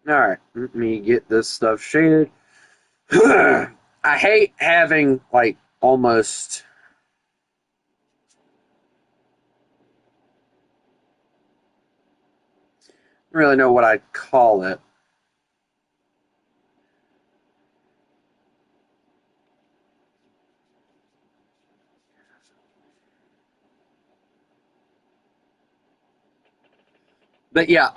Alright, let me get this stuff shaded. I hate having, like, almost... I don't really know what I'd call it. But yeah,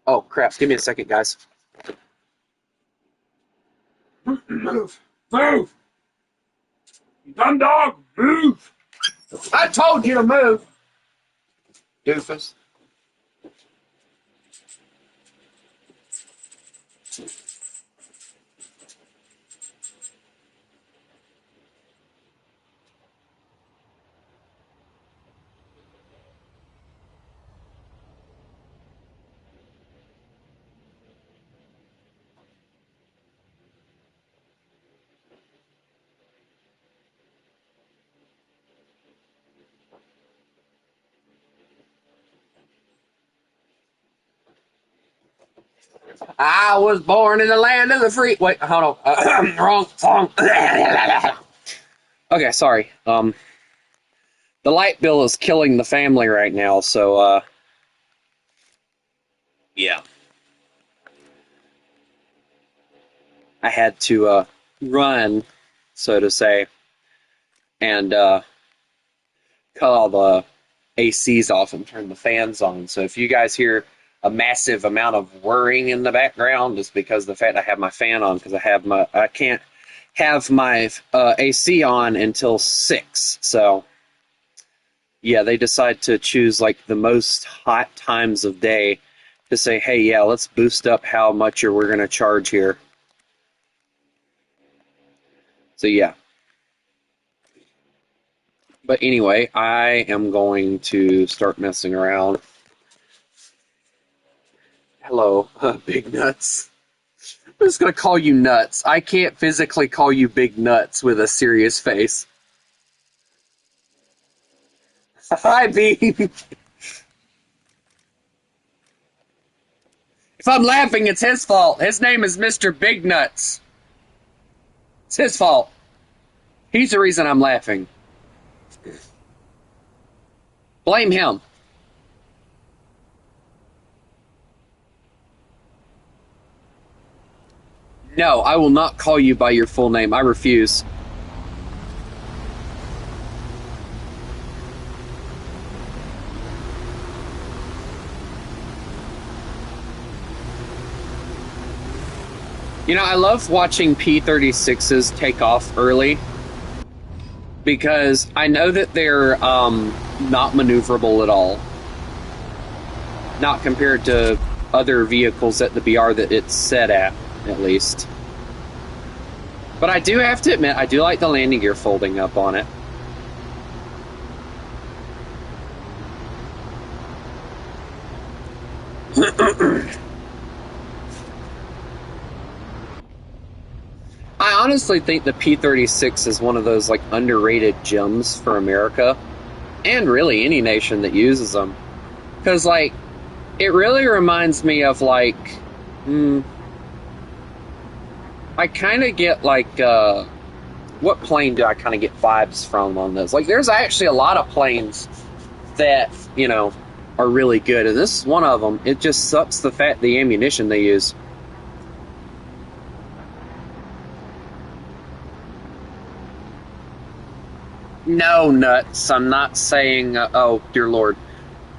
oh crap, give me a second, guys. Move! Move! You dumb dog! Move! I told you to move! Doofus. I was born in the land of the free. Wait, hold on. Wrong song. Okay, sorry. The light bill is killing the family right now, so, yeah. I had to, run, so to say, and, cut all the ACs off and turn the fans on. So if you guys hear a massive amount of whirring in the background, it's because of the fact I have my fan on, because I can't have my AC on until 6. So yeah, they decide to choose like the most hot times of day to say, hey, yeah, let's boost up how much we're going to charge here. So yeah. But anyway, I am going to start messing around. Hello, Big Nuts. I'm just going to call you Nuts. I can't physically call you Big Nuts with a serious face. Hi, Bean. If I'm laughing, it's his fault. His name is Mr. Big Nuts. It's his fault. He's the reason I'm laughing. Blame him. No, I will not call you by your full name. I refuse. You know, I love watching P-36s take off early because I know that they're not maneuverable at all. Not compared to other vehicles at the BR that it's set at least. But I do have to admit, I do like the landing gear folding up on it. I honestly think the P-36 is one of those like underrated gems for America, and really any nation that uses them. Because like, it really reminds me of like, I kind of get like, what plane do I kind of get vibes from on this? Like, there's actually a lot of planes that, you know, are really good, and this is one of them. It just sucks the ammunition they use. No nuts. I'm not saying, oh, dear Lord.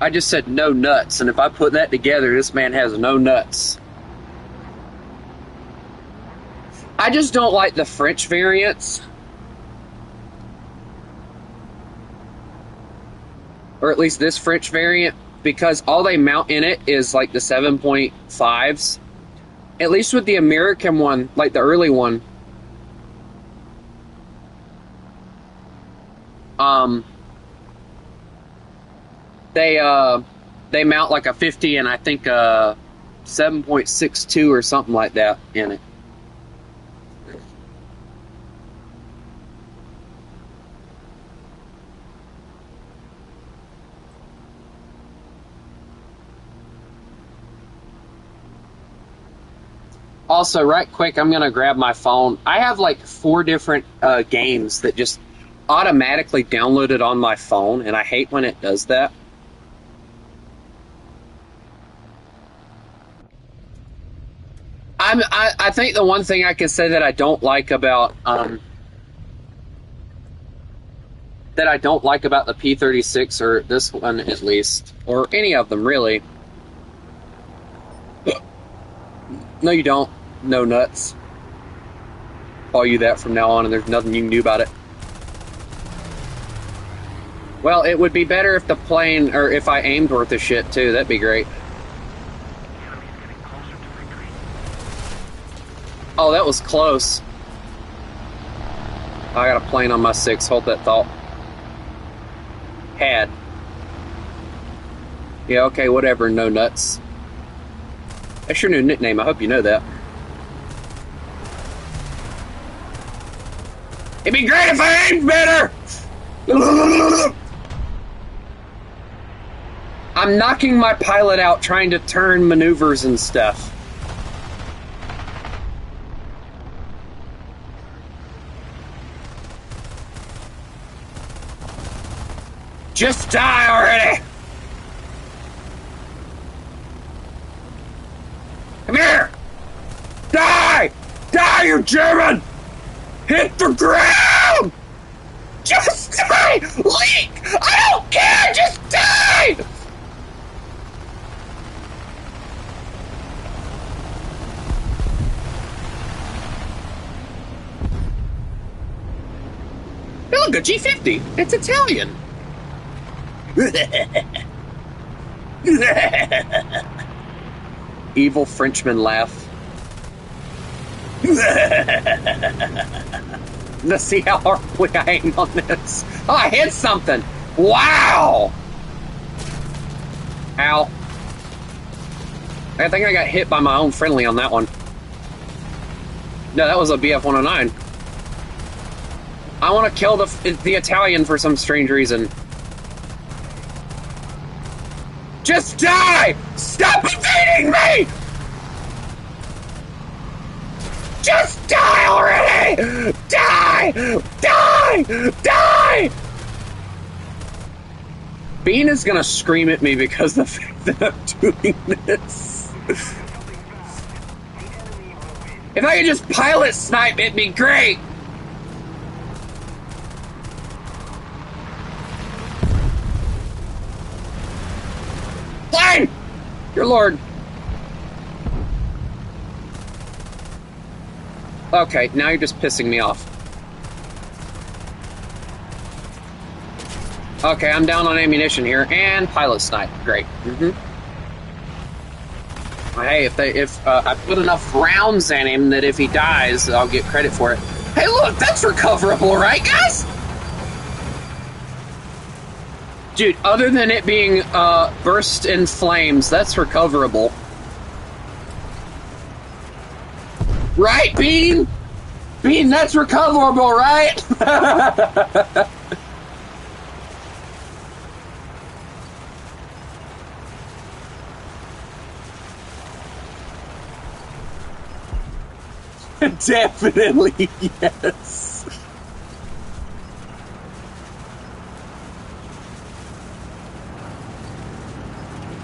I just said no nuts, and if I put that together, this man has no nuts. I just don't like the French variants. Or at least this French variant, because all they mount in it is like the 7.5s. At least with the American one, like the early one, Um, they they mount like a 50 and I think a 7.62 or something like that in it. Also, right quick, I'm gonna grab my phone. I have like 4 different games that just automatically downloaded on my phone, and I hate when it does that. I think the one thing I can say that I don't like about the P36 or this one at least, or any of them really. No, you don't. No nuts. Call you that from now on, and there's nothing you can do about it. Well, it would be better if the plane, or if I aimed worth a shit too. That'd be great. Oh, that was close. I got a plane on my 6. Hold that thought. Had. Yeah, okay, whatever. No nuts. That's your new nickname. I hope you know that. It'd be great if I aimed better! I'm knocking my pilot out trying to turn maneuvers and stuff. Just die already! Come here! Die! Die, you German! Hit the ground! Just die! Leak! I don't care! Just die! Hey, look, a G50. It's Italian. Evil Frenchman laugh. Let's see how hard I aim on this. Oh, I hit something. Wow. Ow. I think I got hit by my own friendly on that one. No, that was a BF-109. I want to kill the Italian for some strange reason. Just die! Stop evading me! Just die already! Die! Die! Die! Bean is gonna scream at me because of the fact that I'm doing this. If I could just pilot snipe, it'd be great! Plane! Your lord. Okay, now you're just pissing me off. Okay, I'm down on ammunition here, and pilot snipe. Great. Hey, if I put enough rounds in him that if he dies, I'll get credit for it. Hey, look, that's recoverable, right, guys? Dude, other than it being burst in flames, that's recoverable. Right, Bean? Bean, that's recoverable, right? Definitely, yes.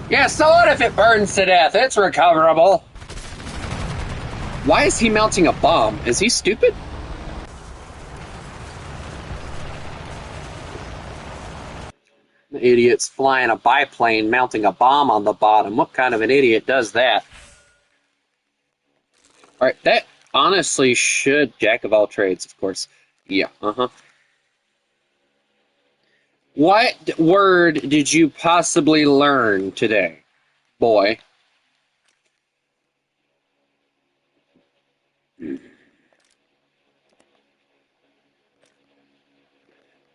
Yeah, so what if it burns to death? It's recoverable. Why is he mounting a bomb? Is he stupid? The idiot's flying a biplane mounting a bomb on the bottom. What kind of an idiot does that? Alright, that honestly should... Jack of all trades, of course. Yeah, What word did you possibly learn today, boy?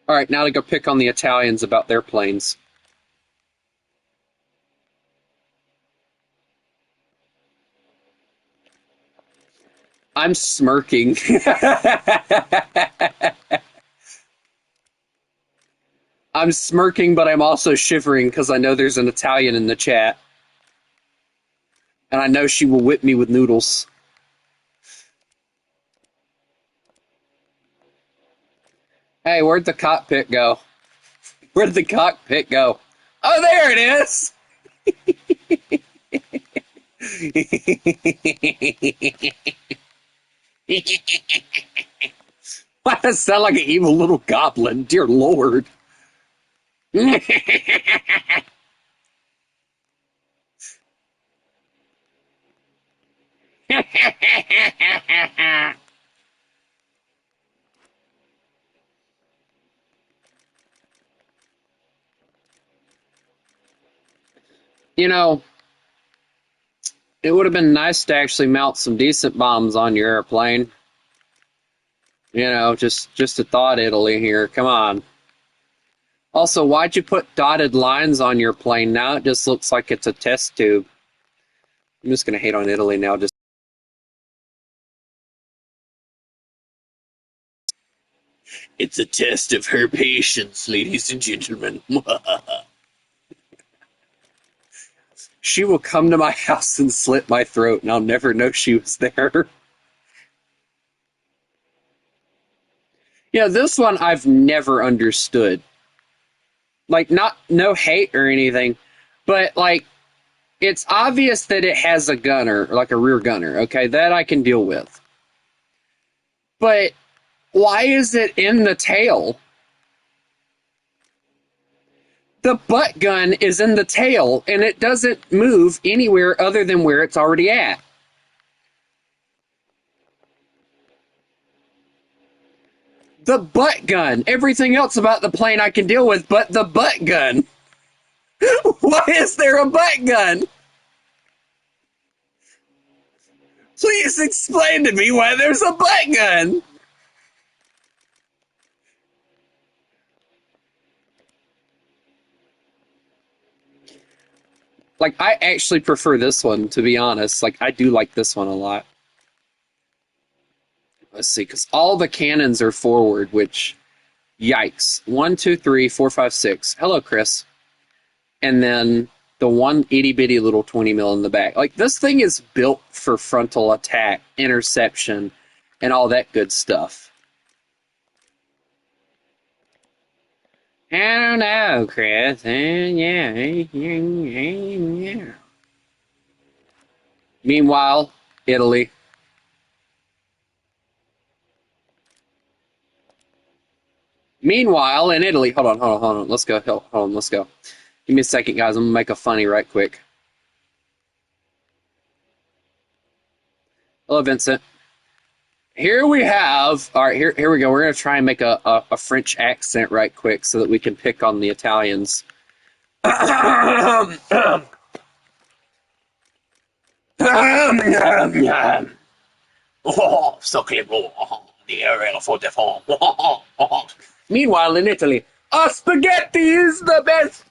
All right, now to go pick on the Italians about their planes. I'm smirking. I'm smirking, but I'm also shivering because I know there's an Italian in the chat. And I know she will whip me with noodles. Hey, where'd the cockpit go? Where'd the cockpit go? Oh, there it is! Why does it sound like an evil little goblin? Dear Lord. You know, it would have been nice to actually mount some decent bombs on your airplane. You know, just a thought, Italy here. Come on. Also, why'd you put dotted lines on your plane? Now it just looks like it's a test tube. I'm just gonna hate on Italy now. Just it's a test of her patience, ladies and gentlemen. She will come to my house and slit my throat, and I'll never know she was there. Yeah, this one I've never understood. Like, no hate or anything, but like, it's obvious that it has a gunner, like a rear gunner. Okay, that I can deal with. But why is it in the tail? The butt gun is in the tail, and it doesn't move anywhere other than where it's already at. The butt gun. Everything else about the plane I can deal with, but the butt gun. Why is there a butt gun? Please explain to me why there's a butt gun. Like, I actually prefer this one, to be honest. Like, I do like this one a lot. Let's see, because all the cannons are forward, which, yikes. 1, 2, 3, 4, 5, 6. Hello, Chris. And then the one itty bitty little 20 mil in the back. Like, this thing is built for frontal attack, interception, and all that good stuff. I don't know, Chris. Yeah. Meanwhile, Italy. Meanwhile, in Italy, hold on. Let's go. Hold on, let's go. Give me a second, guys. I'm gonna make a funny right quick. Hello, Vincent. Here we have. All right, here we go. We're gonna try and make a French accent right quick so that we can pick on the Italians. Oh, so clever. The area for the form. Meanwhile, in Italy, spaghetti is the best.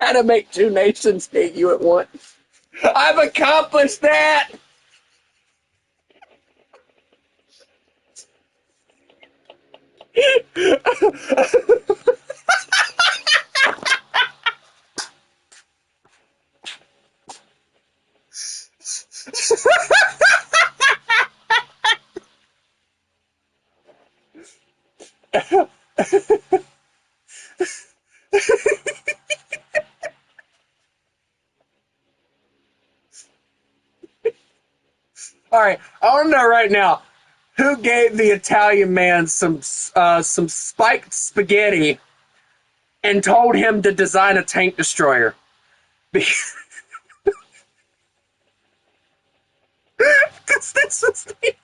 How to make two nations hate you at once. I've accomplished that. All right, I want to know right now who gave the Italian man some spiked spaghetti and told him to design a tank destroyer. Because this was the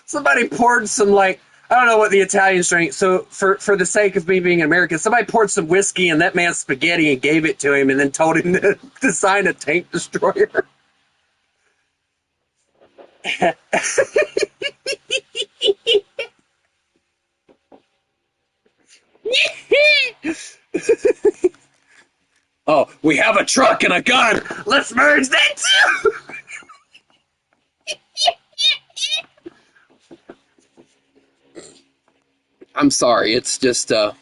somebody poured some like I don't know what the Italians drink. So for the sake of me being an American, somebody poured some whiskey in that man's spaghetti and gave it to him, and then told him to design a tank destroyer. Oh, we have a truck and a gun. Let's merge that too. I'm sorry. It's just and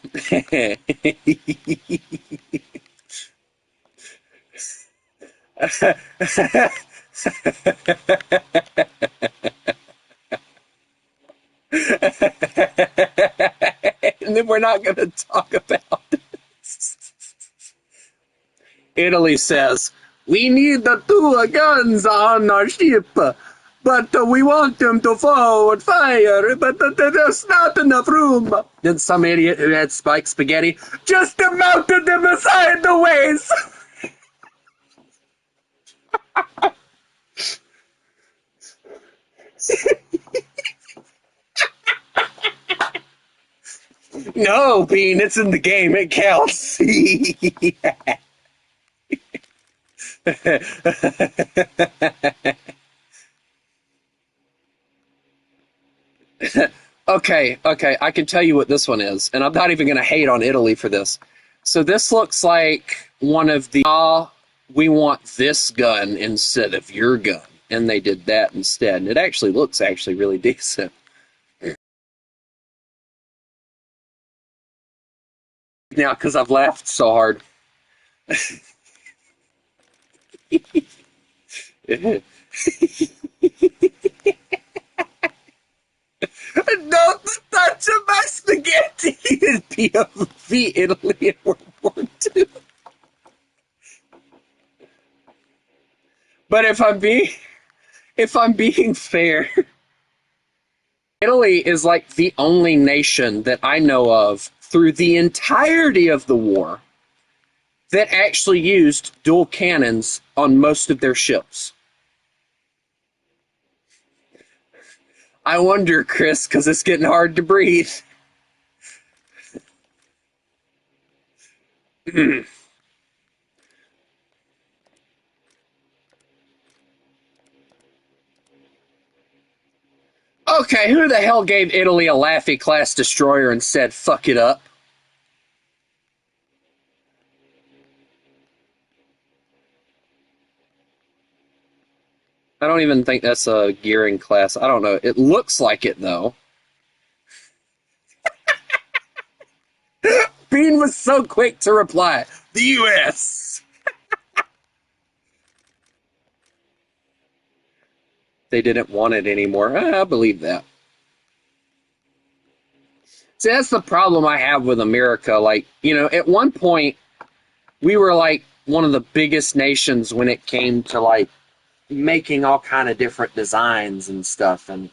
then we're not going to talk about this. Italy says, we need the two guns on our ship, but we want them to forward fire, but there's not enough room. Then some idiot who had spiked spaghetti just mounted them aside the ways. No, Bean, it's in the game. It counts. Okay, I can tell you what this one is, and I'm not even going to hate on Italy for this. So this looks like one of the, we want this gun instead of your gun, and they did that instead, and it actually looks really decent. Now, because I've laughed so hard. Don't touch my spaghetti in POV Italy in World War II. But if I'm being fair, Italy is like the only nation that I know of through the entirety of the war that actually used dual cannons on most of their ships. I wonder, Chris, because it's getting hard to breathe. Okay, who the hell gave Italy a Laffy class destroyer and said, fuck it up? I don't even think that's a gearing class. I don't know. It looks like it, though. Bean was so quick to reply, the U.S. They didn't want it anymore. I believe that. See, that's the problem I have with America. Like, at one point, we were like one of the biggest nations when it came to like making all kind of different designs and stuff and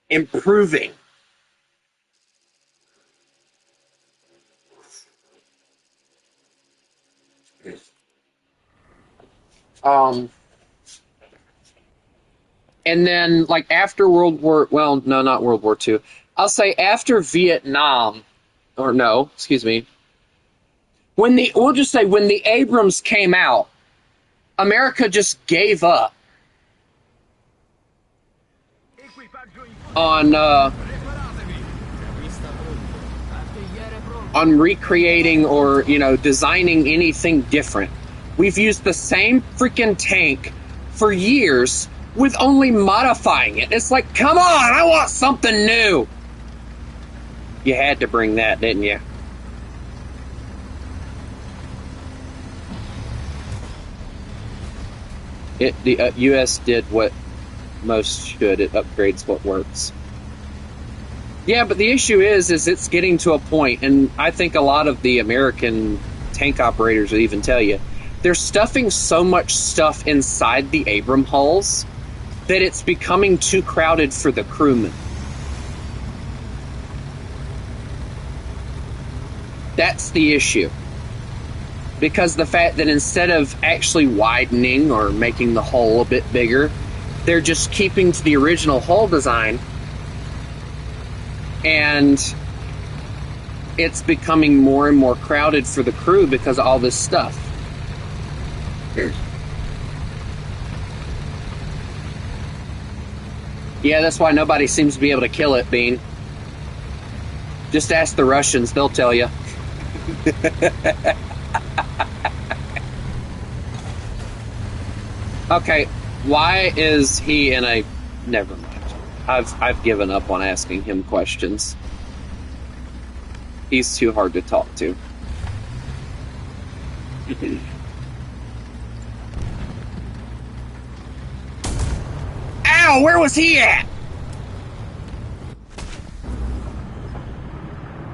improving. And then like after not World War II. I'll say after Vietnam, or no, excuse me. We'll just say when the Abrams came out, America just gave up on recreating or designing anything different. We've used the same freaking tank for years with only modifying it. It's like, come on, I want something new. You had to bring that, didn't you? The U.S. did what most should. It upgrades what works. Yeah, but the issue is it's getting to a point, and I think a lot of the American tank operators will even tell you, they're stuffing so much stuff inside the Abram hulls that it's becoming too crowded for the crewmen. That's the issue. Because the fact that instead of actually widening or making the hull a bit bigger, they're just keeping to the original hull design And it's becoming more and more crowded for the crew because of all this stuff. Yeah, that's why nobody seems to be able to kill it, Bean. Just ask the Russians, they'll tell you. Okay, why is he in a... Never mind. I've given up on asking him questions. He's too hard to talk to. Ow, where was he at?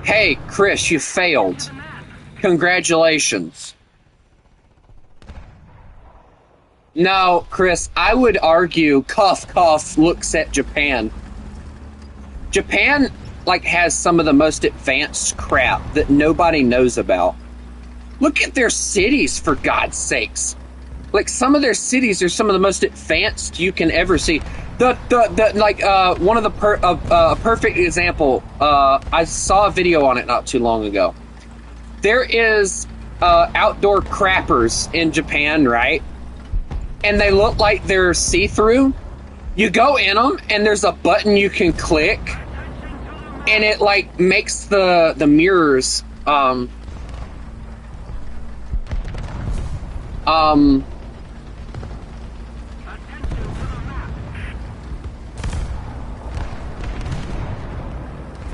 Hey, Chris, you failed. Congratulations. No, Chris, I would argue, cough, cough, looks at Japan. Japan, like, has some of the most advanced crap that nobody knows about. Look at their cities, for God's sakes. Like, some of their cities are some of the most advanced you can ever see. One of the perfect example, I saw a video on it not too long ago. There is outdoor crappers in Japan, right? And they look like they're see-through. You go in them, and there's a button you can click, and it like makes the mirrors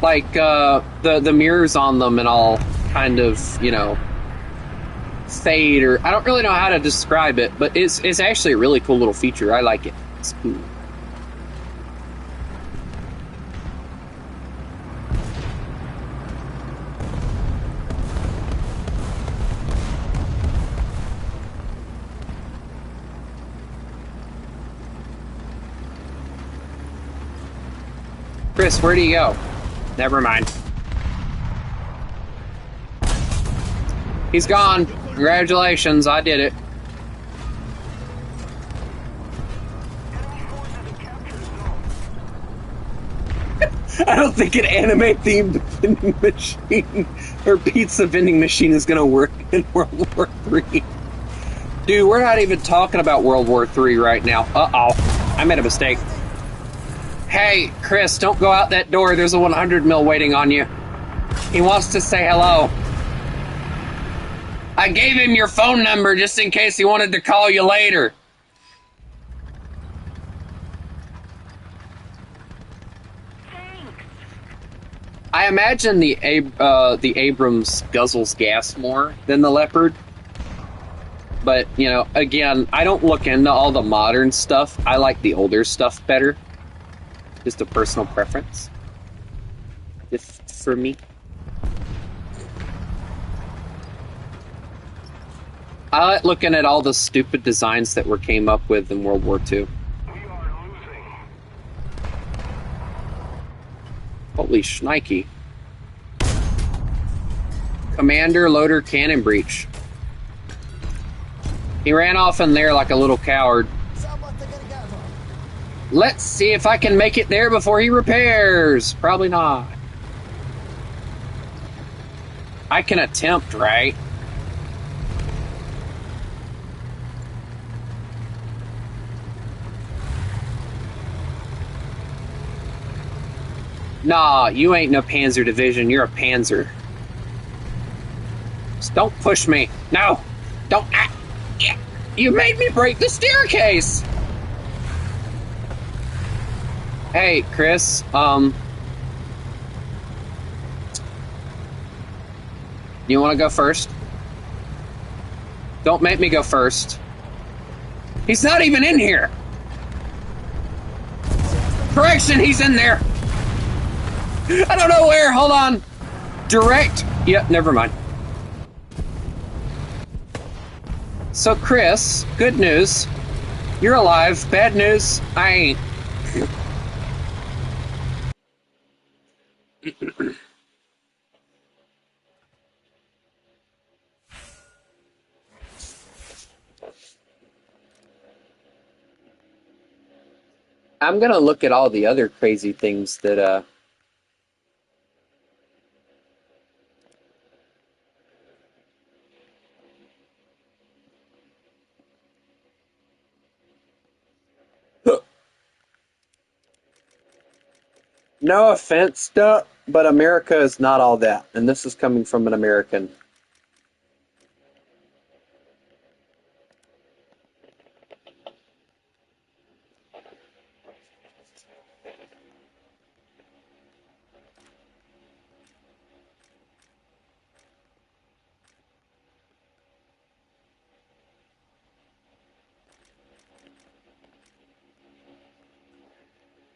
like the mirrors on them and all kind of, you know, fade, or I don't really know how to describe it, but it's actually a really cool little feature. I like it. It's cool. Chris, where do you go? Never mind. He's gone. Congratulations, I did it. I don't think an anime-themed vending machine or pizza vending machine is going to work in World War III. Dude, we're not even talking about World War III right now. Uh-oh. I made a mistake. Hey, Chris, don't go out that door. There's a 100 mil waiting on you. He wants to say hello. I gave him your phone number just in case he wanted to call you later. I imagine the Abrams guzzles gas more than the Leopard. But, you know, again, I don't look into all the modern stuff. I like the older stuff better. Just a personal preference. If for me. I like looking at all the stupid designs that were came up with in World War II. Holy shnikey. Commander, loader, cannon breach. He ran off in there like a little coward. Let's see if I can make it there before he repairs. Probably not. I can attempt, right? Nah, you ain't no Panzer Division. You're a Panzer. Just don't push me. No! Don't... Yeah. You made me break the staircase! Hey, Chris, you want to go first? Don't make me go first. He's not even in here! Correction, he's in there! I don't know where, hold on. Direct, yep, never mind. So, Chris, good news. You're alive. Bad news, I ain't. I'm gonna look at all the other crazy things that No offense, Duck, but America is not all that, and this is coming from an American.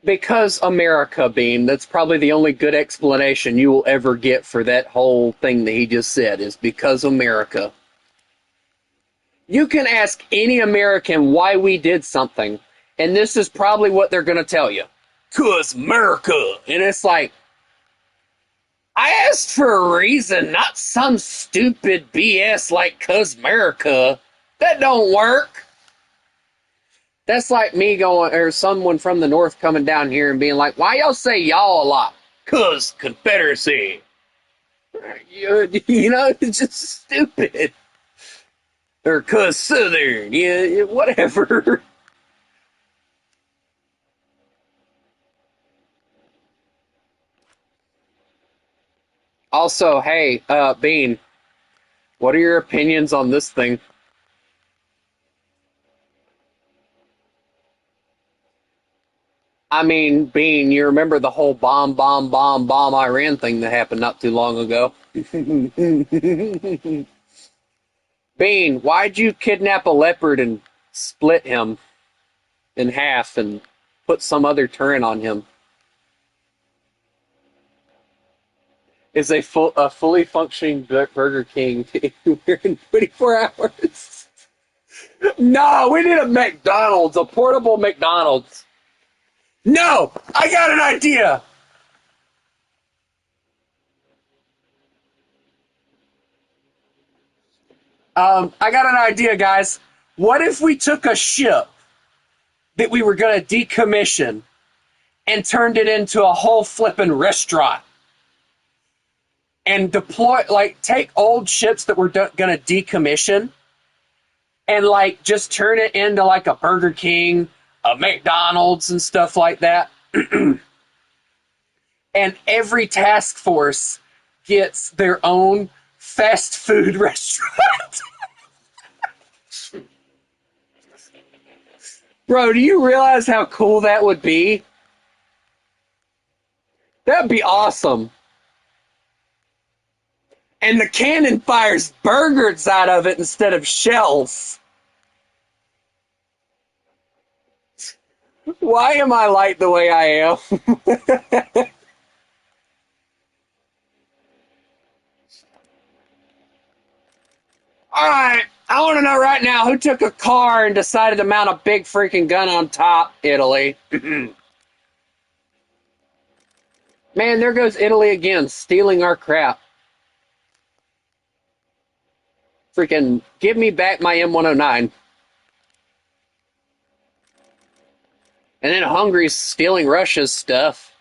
Because America, Bean, that's probably the only good explanation you will ever get for that whole thing that he just said, is because America. You can ask any American why we did something, and this is probably what they're going to tell you. 'Cause America. And it's like, I asked for a reason, not some stupid BS like 'cause America. That don't work. That's like me going, or someone from the North coming down here and being like, why y'all say y'all a lot? 'Cause Confederacy. You know, it's just stupid. Or 'cause Southern. Yeah, whatever. Also, hey, Bean, what are your opinions on this thing? I mean, Bean, you remember the whole bomb Iran thing that happened not too long ago? Bean, why'd you kidnap a leopard and split him in half and put some other turret on him? Is a fully functioning Burger King anywhere in 24 hours? No, we need a McDonald's, a portable McDonald's. No, I got an idea. I got an idea, guys. What if we took a ship that we were going to decommission and turned it into a whole flippin' restaurant and deploy, like, take old ships that we're going to decommission and, like, just turn it into, like, a Burger King, a McDonald's, and stuff like that? And every task force gets their own fast food restaurant. Bro, do you realize how cool that would be? That'd be awesome. And the cannon fires burgers out of it instead of shells. Why am I like the way I am? All right, I want to know right now who took a car and decided to mount a big freaking gun on top. Italy. Man, there goes Italy again, stealing our crap. Freaking give me back my M109. And then Hungary's stealing Russia's stuff.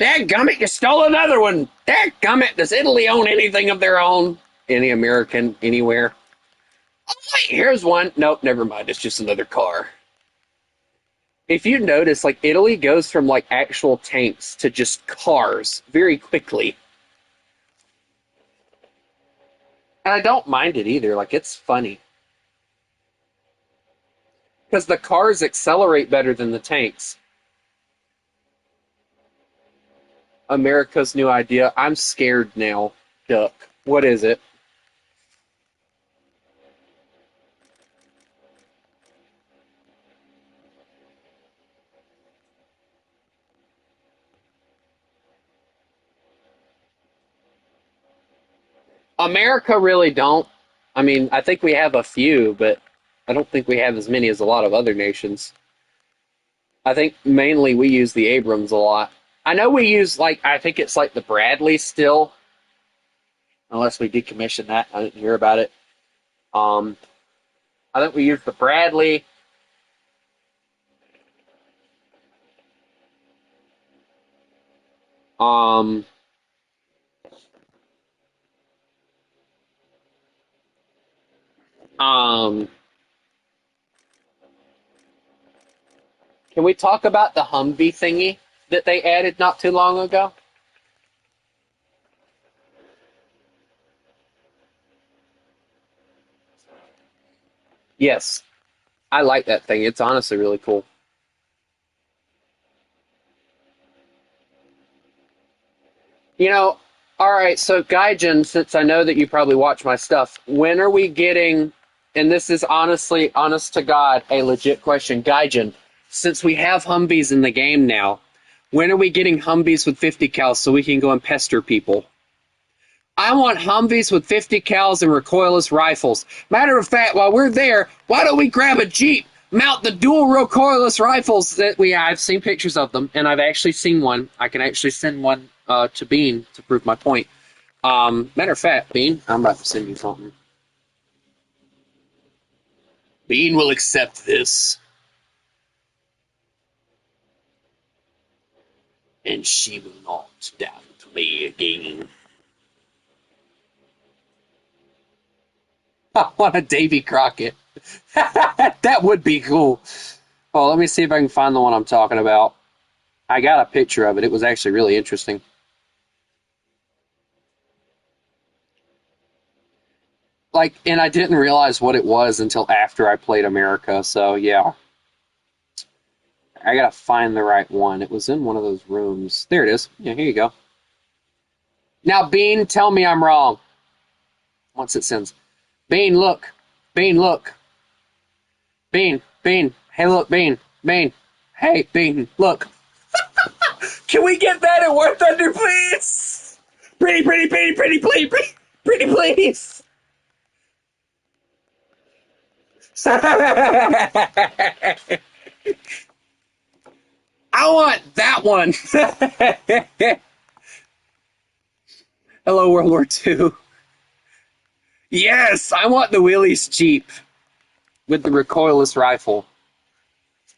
Dadgummit, you stole another one. Dadgummit, does Italy own anything of their own? Any American, anywhere? Oh, wait, here's one. Nope, never mind. It's just another car. If you notice, like, Italy goes from, like, actual tanks to just cars very quickly. And I don't mind it either. Like, it's funny. Because the cars accelerate better than the tanks. America's new idea. I'm scared now, Duck. What is it? America really don't. I mean, I think we have a few, but I don't think we have as many as a lot of other nations. I think mainly we use the Abrams a lot. I know we use, like, I think it's like the Bradley still, unless we decommission that. I didn't hear about it. Um, I think we use the Bradley. Um, um, can we talk about the Humvee thingy that they added not too long ago? Yes. I like that thing. It's honestly really cool. You know, all right, so Gaijin, since I know that you probably watch my stuff, when are we getting, and this is honestly, honest to God, a legit question, Gaijin, since we have Humvees in the game now, when are we getting Humvees with 50 cals so we can go and pester people? I want Humvees with 50 cals and recoilless rifles. Matter of fact, while we're there, why don't we grab a Jeep, mount the dual recoilless rifles that I've seen pictures of them, and I've actually seen one. I can actually send one to Bean to prove my point. Matter of fact, Bean, I'm about to send you something. Bean will accept this. And she will not doubt me again. I want a Davy Crockett. That would be cool. Oh, let me see if I can find the one I'm talking about. I got a picture of it. It was actually really interesting. Like, and I didn't realize what it was until after I played America, so yeah. I gotta find the right one. It was in one of those rooms. There it is. Yeah, here you go. Now, Bean, tell me I'm wrong. Once it sends. Bean, look. Bean, look. Bean, Bean. Hey, look, Bean. Bean. Hey, Bean, look. Can we get that at War Thunder, please? Pretty, pretty, pretty, pretty, please. Pretty, pretty, please. I want that one. Hello, World War II. Yes, I want the Willys Jeep with the recoilless rifle.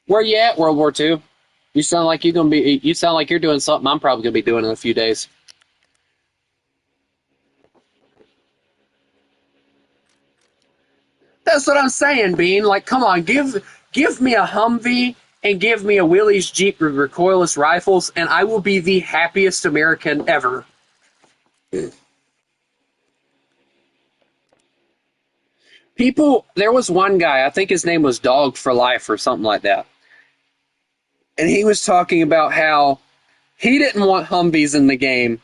Where you at, World War II? You sound like you're gonna be. You sound like you're doing something I'm probably gonna be doing in a few days. That's what I'm saying, Bean. Like, come on, give me a Humvee and give me a Willys Jeep with recoilless rifles, and I will be the happiest American ever. People, there was one guy, I think his name was Dog for Life or something like that. And he was talking about how he didn't want Humvees in the game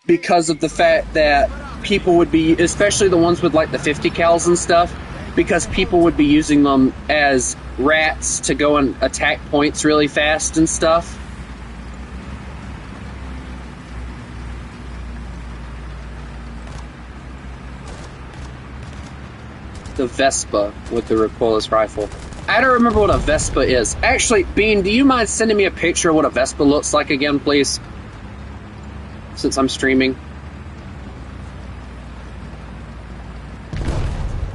because of the fact that people would be, especially the ones with like the 50 cals and stuff, because people would be using them as rats to go and attack points really fast and stuff. The Vespa with the recoilless rifle. I don't remember what a Vespa is. Actually, Bean, do you mind sending me a picture of what a Vespa looks like again, please? Since I'm streaming.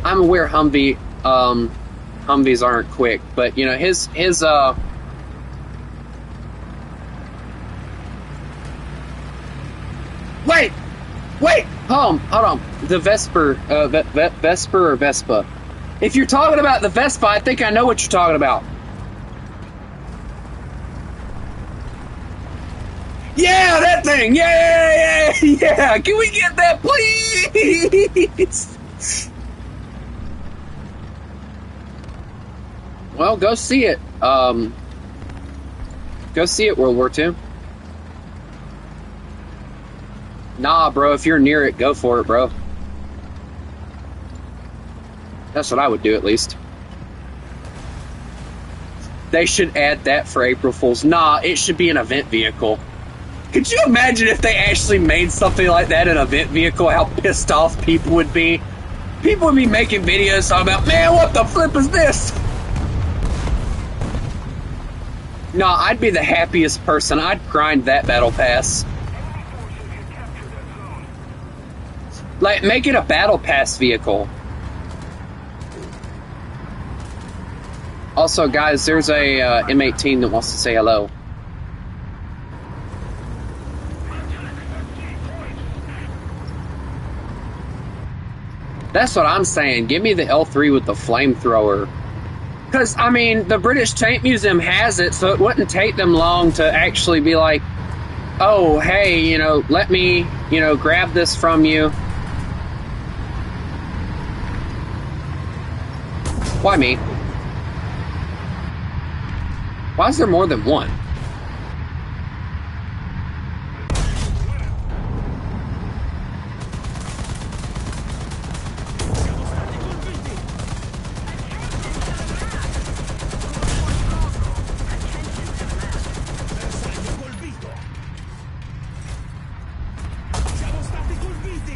I'm aware Humvees aren't quick, but you know, his Wait, hold on. The Vesper, Vesper or Vespa? If you're talking about the Vespa, I think I know what you're talking about. Yeah, that thing. Yeah. Can we get that, please? Well, go see it. Go see it, World War II. Nah, bro, if you're near it, go for it, bro. That's what I would do, at least. They should add that for April Fools. Nah, it should be an event vehicle. Could you imagine if they actually made something like that an event vehicle, how pissed off people would be? People would be making videos talking about, man, what the flip is this? Nah, I'd be the happiest person. I'd grind that battle pass. Like, make it a battle pass vehicle. Also, guys, there's a M18 that wants to say hello. That's what I'm saying. Give me the L3 with the flamethrower. Because, I mean, the British Tank Museum has it, so it wouldn't take them long to actually be like, oh, hey, let me, grab this from you. Why me? Why is there more than one?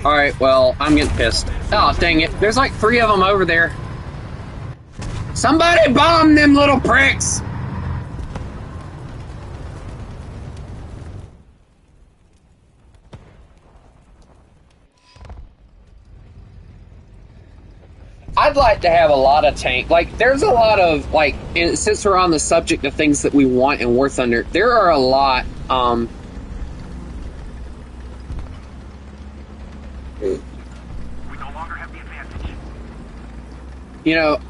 Alright, well, I'm getting pissed. Oh, dang it. There's like 3 of them over there. Somebody bomb them little pricks! I'd like to have a lot of tank. Like, there's a lot of, like, since we're on the subject of things that we want in War Thunder, there are a lot,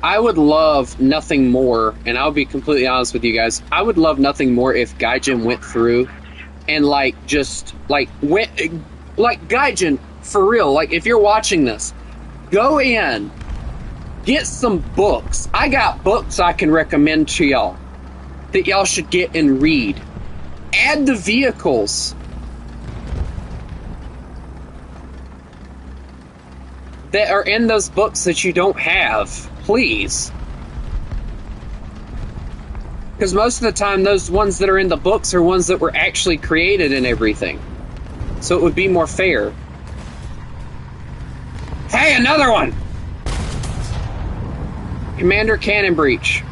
I would love nothing more, and I'll be completely honest with you guys, I would love nothing more if Gaijin went through and, like, just, like, Gaijin, for real, like, if you're watching this, go in, get some books. I got books I can recommend to y'all that y'all should get and read. Add the vehicles. That are in those books that you don't have, please. Because most of the time, those ones that are in the books are ones that were actually created and everything. So it would be more fair. Hey, another one! Commander Cannon Breach.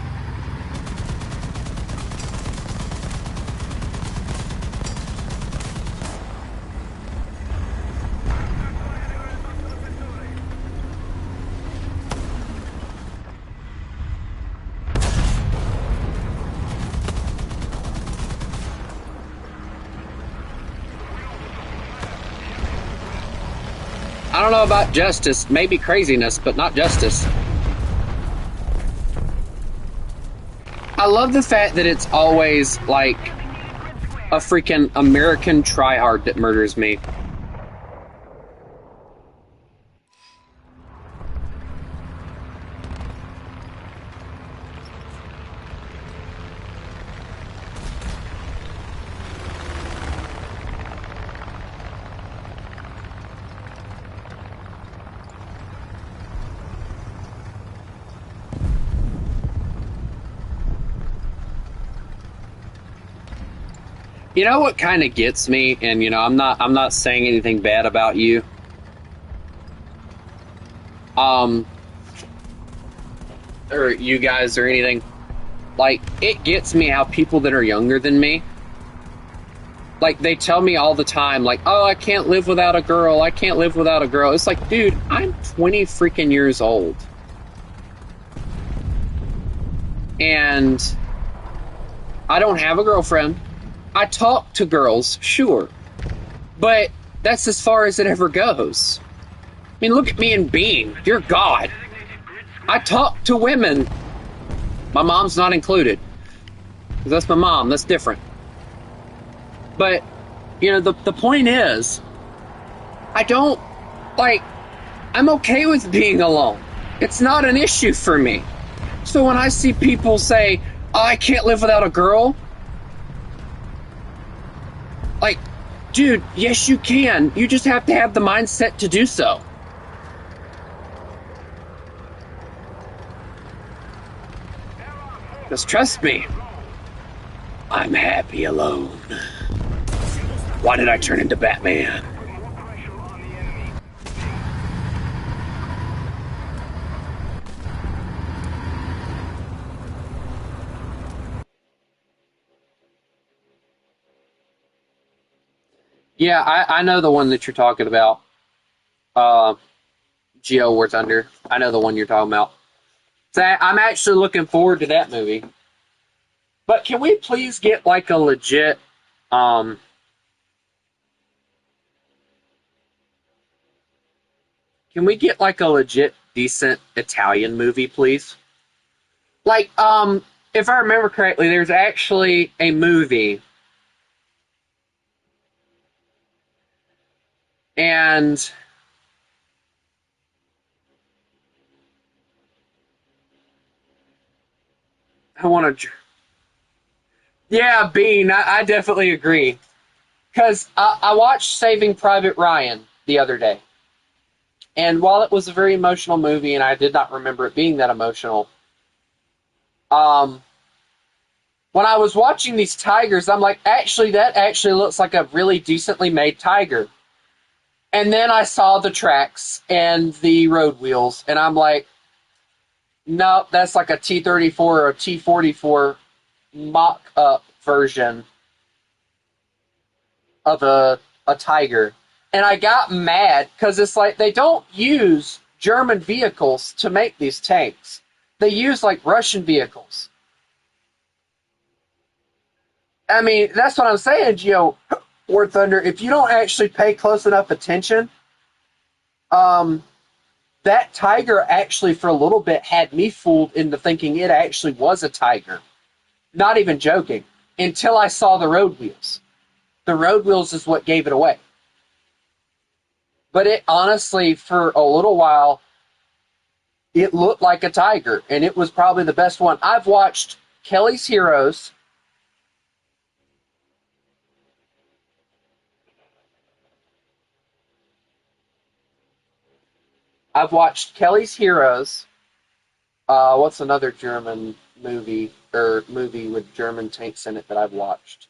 I don't know about justice, maybe craziness, but not justice. I love the fact that it's always like a freaking American tryhard that murders me. You know what kind of gets me, and I'm not saying anything bad about you. Or you guys or anything. Like, it gets me how people that are younger than me, like, they tell me all the time, like, oh, I can't live without a girl, I can't live without a girl. It's like, dude, I'm 20 freaking years old. And I don't have a girlfriend. I talk to girls, sure, but that's as far as it ever goes. I mean, look at me and Bean. Dear God. I talk to women. My mom's not included. Because that's my mom. That's different. But, the point is, I don't, like, I'm okay with being alone. It's not an issue for me. So when I see people say, oh, I can't live without a girl, like, dude, yes you can. You just have to have the mindset to do so. Just trust me. I'm happy alone. Why did I turn into Batman? Yeah, I know the one that you're talking about. Geo War Thunder. I know the one you're talking about. So I'm actually looking forward to that movie. But can we please get like a legit can we get like a legit decent Italian movie, please? Like, if I remember correctly, there's actually a movie, and I want to. Yeah, Bean. I definitely agree because I watched Saving Private Ryan the other day, and while it was a very emotional movie, and I did not remember it being that emotional, um, when I was watching these tigers, I'm like, actually, that actually looks like a really decently made tiger. And then I saw the tracks and the road wheels, and I'm like, no, that's like a T-34 or a T-44 mock-up version of a tiger. And I got mad because it's like they don't use German vehicles to make these tanks. They use like Russian vehicles. I mean, that's what I'm saying, War Thunder. If you don't actually pay close enough attention, um, that tiger actually for a little bit had me fooled into thinking it actually was a tiger. Not even joking. Until I saw the road wheels. The road wheels is what gave it away. But it honestly, for a little while, it looked like a tiger, and it was probably the best one. I've watched Kelly's Heroes. I've watched Kelly's Heroes. What's another German movie or movie with German tanks in it that I've watched?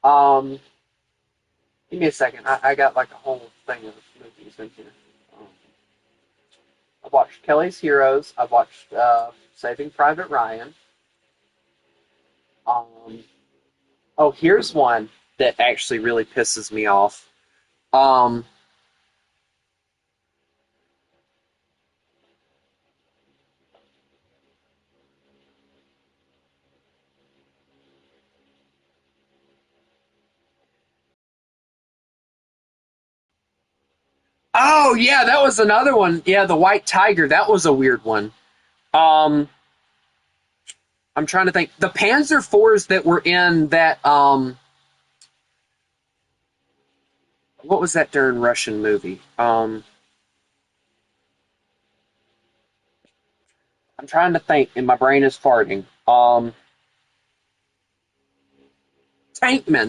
Um, Give me a second. I got like a whole thing of movies in here. Um, I've watched Kelly's Heroes. I've watched Saving Private Ryan. Um, oh, here's one that actually really pisses me off. Um, oh yeah, that was another one. Yeah, the White Tiger. That was a weird one. Um, I'm trying to think. The Panzer IVs that were in that. What was that darn Russian movie? I'm trying to think, and my brain is farting. Tankman.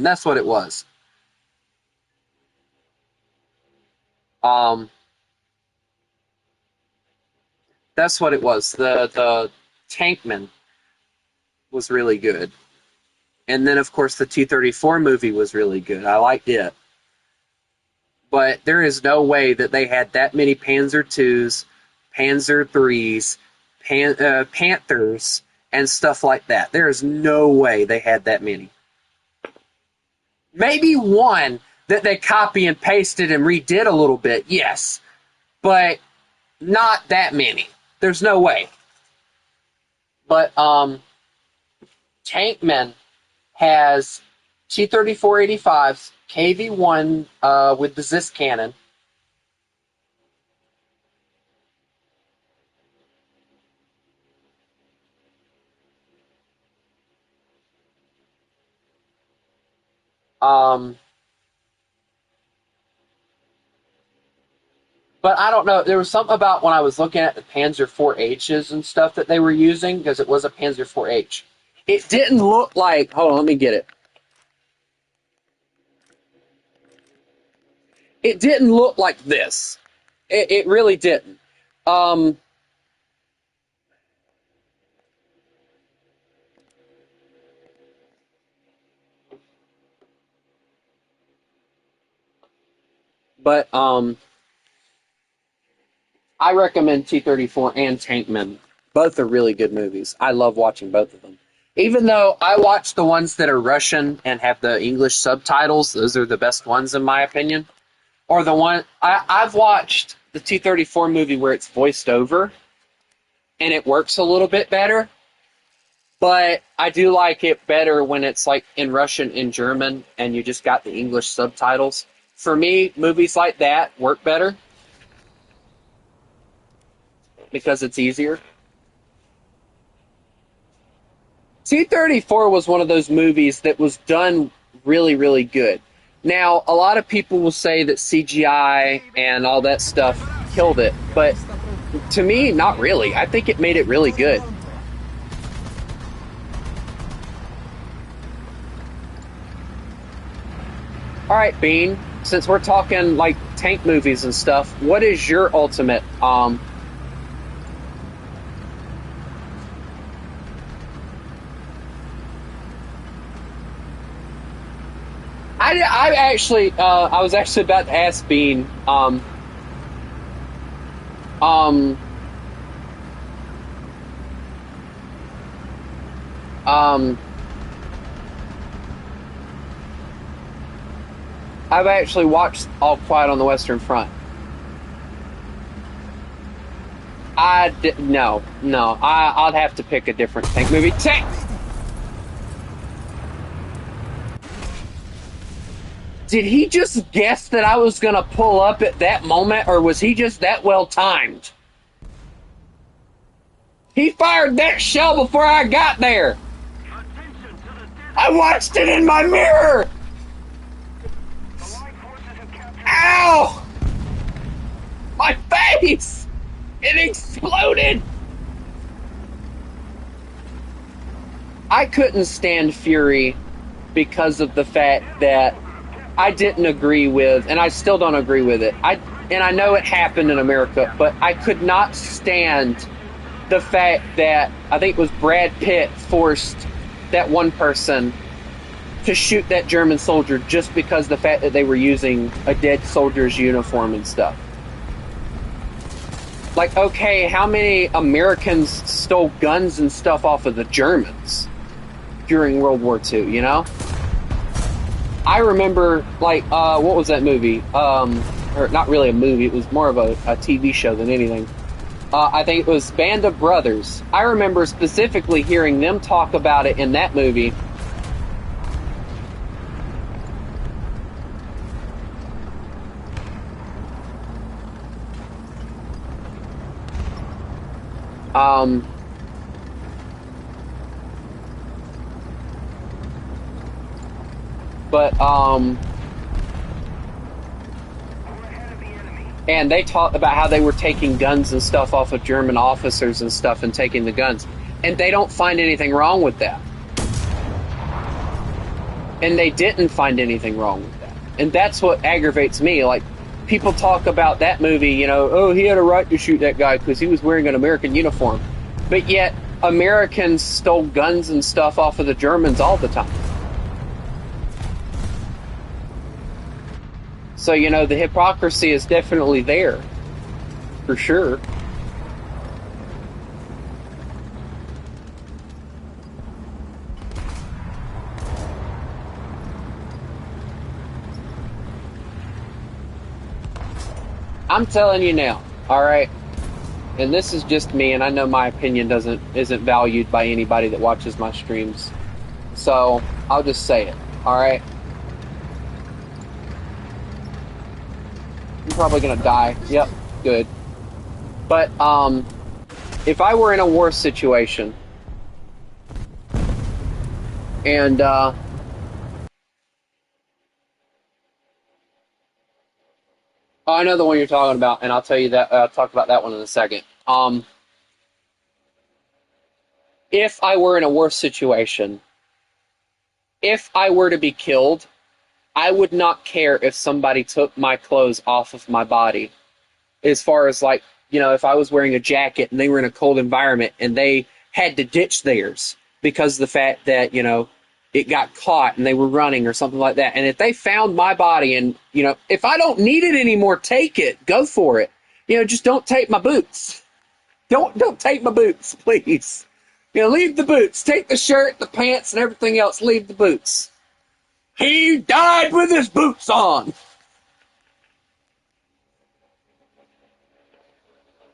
That's what it was. Um, that's what it was. The Tankman was really good. And then, of course, the T-34 movie was really good. I liked it. But there is no way that they had that many Panzer IIs, Panzer IIIs, Panthers, and stuff like that. There is no way they had that many. Maybe one that they copy and pasted and redid a little bit, yes. But not that many. There's no way. But Tankman has T-34-85s, KV-1 with the Zis cannon. Um, but I don't know. There was something about when I was looking at the Panzer 4Hs and stuff that they were using, because it was a Panzer 4H. It didn't look like. Hold on, let me get it. It didn't look like this. It really didn't. Um, but I recommend T-34 and Tankman. Both are really good movies. I love watching both of them. Even though I watch the ones that are Russian and have the English subtitles, those are the best ones in my opinion. Or the one I've watched the T-34 movie where it's voiced over and it works a little bit better. But I do like it better when it's like in Russian and German and you just got the English subtitles. For me, movies like that work better because it's easier. T-34 was one of those movies that was done really, really good. Now, a lot of people will say that CGI and all that stuff killed it, but to me, not really. I think it made it really good. All right, Bean, since we're talking like tank movies and stuff, what is your ultimate I was actually about to ask Bean um um I've actually watched All Quiet on the Western Front. I'd have to pick a different tank movie. Tank. Did he just guess that I was gonna pull up at that moment, or was he just that well timed? He fired that shell before I got there. I watched it in my mirror. Ow! My face! It exploded! I couldn't stand Fury because of the fact that I didn't agree with, and I still don't agree with it. I know it happened in America, but I could not stand the fact that I think it was Brad Pitt forced that one person to shoot that German soldier just because the fact that they were using a dead soldier's uniform and stuff. Like, okay, how many Americans stole guns and stuff off of the Germans during World War II, you know? I remember, like, what was that movie? Or not really a movie, it was more of a TV show than anything. I think it was Band of Brothers. I remember specifically hearing them talk about it in that movie. Um, but, and they talked about how they were taking guns and stuff off of German officers and stuff and taking the guns. And they don't find anything wrong with that. And they didn't find anything wrong with that. And that's what aggravates me. Like, people talk about that movie, you know, oh, he had a right to shoot that guy because he was wearing an American uniform. But yet, Americans stole guns and stuff off of the Germans all the time. So, you know, the hypocrisy is definitely there. For sure. I'm telling you now, all right? And this is just me, and I know my opinion isn't valued by anybody that watches my streams. So, I'll just say it, all right? I'm probably gonna die. Yep, good. But, if I were in a war situation, and, oh, I know the one you're talking about, and I'll tell you that, I'll talk about that one in a second. If I were in a war situation, if I were to be killed, I would not care if somebody took my clothes off of my body. As far as, like, you know, if I was wearing a jacket and they were in a cold environment and they had to ditch theirs because of the fact that, you know, it got caught and they were running or something like that. And if they found my body and, you know, if I don't need it anymore, take it. Go for it. You know, just don't take my boots. Don't take my boots, please. You know, leave the boots. Take the shirt, the pants, and everything else. Leave the boots. He died with his boots on.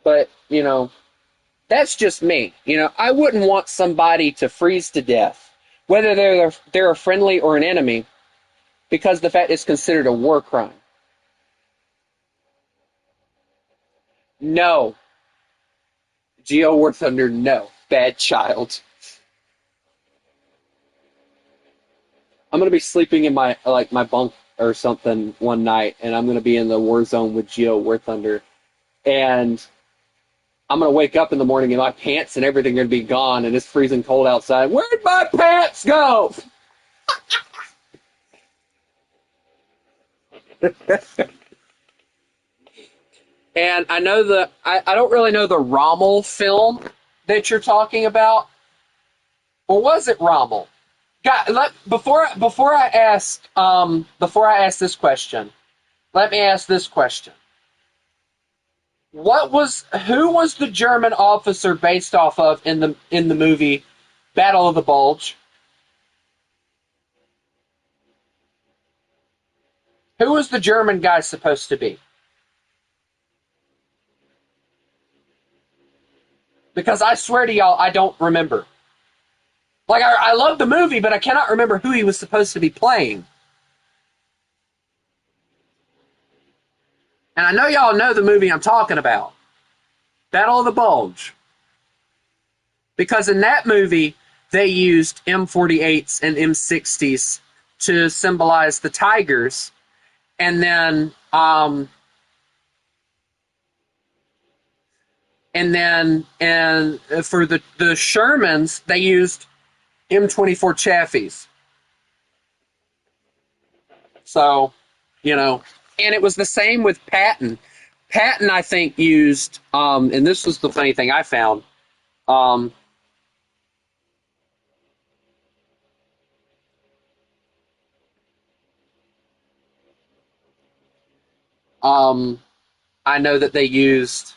But, you know, that's just me. You know, I wouldn't want somebody to freeze to death, whether they're a friendly or an enemy, because the fact it's considered a war crime. No. Geo War Thunder, no. Bad child. I'm gonna be sleeping in my like my bunk or something one night, and I'm gonna be in the war zone with Geo War Thunder, and I'm gonna wake up in the morning and my pants and everything are gonna be gone, and it's freezing cold outside. Where'd my pants go? And I know I don't really know the Rommel film that you're talking about, or was it Rommel? God, before I ask this question, let me ask this question. Who was the German officer based off of in the movie Battle of the Bulge? Who was the German guy supposed to be? Because I swear to y'all, I don't remember. Like, I love the movie, but I cannot remember who he was supposed to be playing. And I know y'all know the movie I'm talking about. Battle of the Bulge. Because in that movie, they used M48s and M60s to symbolize the Tigers. And then, and for the Shermans, they used M24 Chaffies. So, you know, and it was the same with Patton. Patton, I think, used, and this was the funny thing I found. Um, um, I know that they used,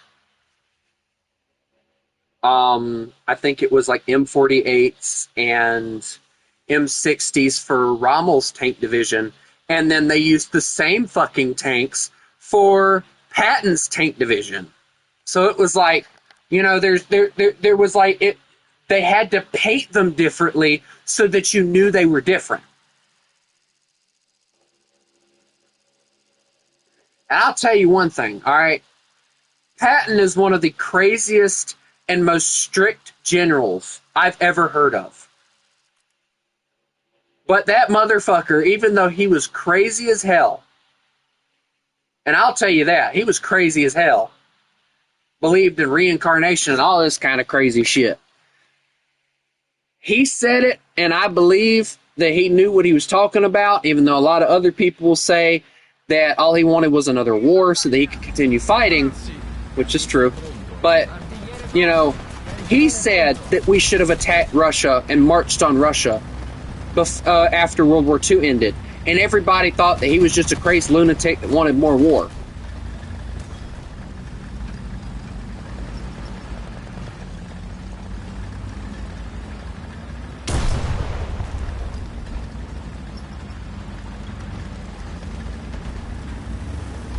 I think it was like M48s and M60s for Rommel's tank division, and then they used the same fucking tanks for Patton's tank division. So it was like, you know, there was like it. They had to paint them differently so that you knew they were different. And I'll tell you one thing, all right? Patton is one of the craziest and most strict generals I've ever heard of. But that motherfucker, even though he was crazy as hell, and I'll tell you that, he was crazy as hell, believed in reincarnation and all this kind of crazy shit. He said it, and I believe that he knew what he was talking about, even though a lot of other people will say that all he wanted was another war so that he could continue fighting, which is true. But, you know, he said that we should have attacked Russia and marched on Russia after World War II ended. And everybody thought that he was just a crazy lunatic that wanted more war.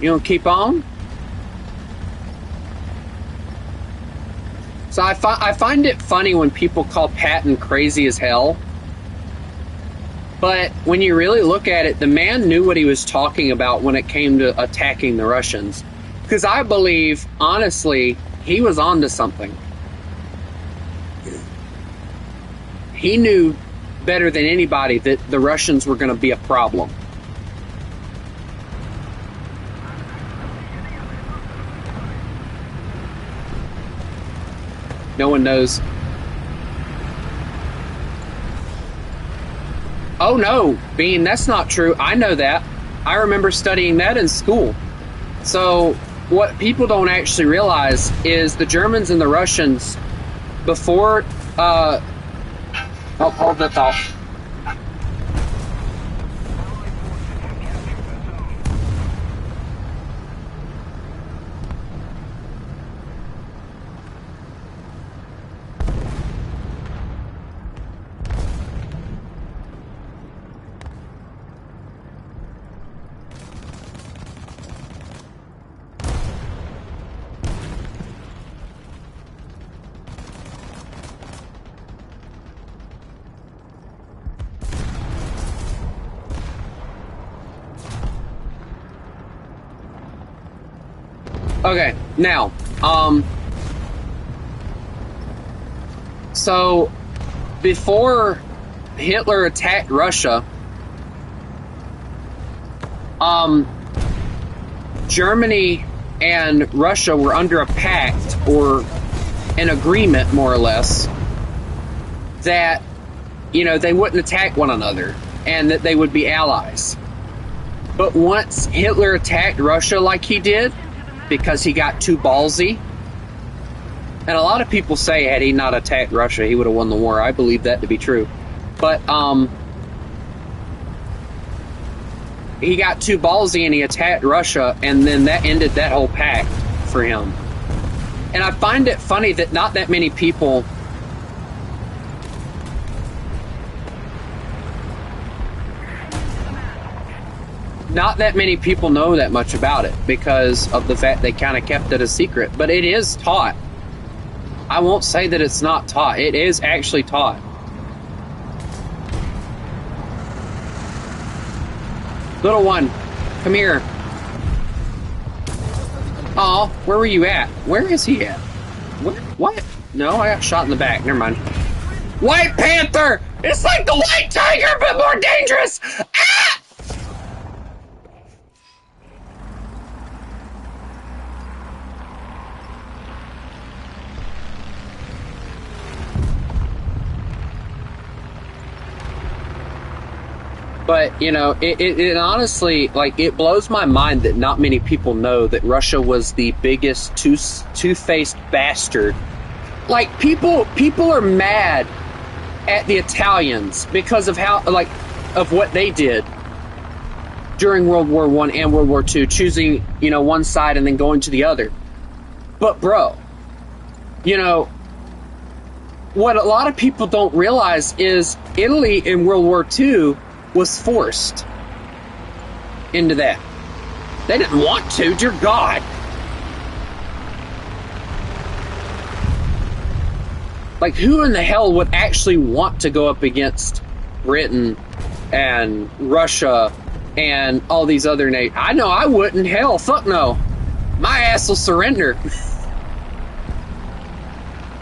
You gonna keep on? So I find it funny when people call Patton crazy as hell. But when you really look at it, the man knew what he was talking about when it came to attacking the Russians. Because I believe, honestly, he was onto something. He knew better than anybody that the Russians were going to be a problem. No one knows. Oh no, Bean, that's not true. I know that. I remember studying that in school. So what people don't actually realize is the Germans and the Russians before oh, hold that thought. Okay, now, so before Hitler attacked Russia, um, Germany and Russia were under a pact or an agreement, more or less, that, you know, they wouldn't attack one another and that they would be allies. But once Hitler attacked Russia like he did, because he got too ballsy, and a lot of people say had he not attacked Russia, he would have won the war. I believe that to be true. But he got too ballsy and he attacked Russia, and then that ended that whole pact for him. And I find it funny that not that many people know that much about it because of the fact they kind of kept it a secret. But it is taught. I won't say that it's not taught. It is actually taught. Little one, come here. Oh, where were you at? Where is he at? What? No, I got shot in the back. Never mind. White Panther! It's like the white tiger, but more dangerous! Ah! But, you know, it honestly, like, it blows my mind that not many people know that Russia was the biggest two-faced bastard. Like, people are mad at the Italians because of how, like, of what they did during World War I and World War II, choosing, you know, one side and then going to the other. But, bro, you know, what a lot of people don't realize is Italy in World War II was forced into that. They didn't want to, dear God. Like, who in the hell would actually want to go up against Britain and Russia and all these other nations? I know I wouldn't. Hell, fuck no. My ass will surrender.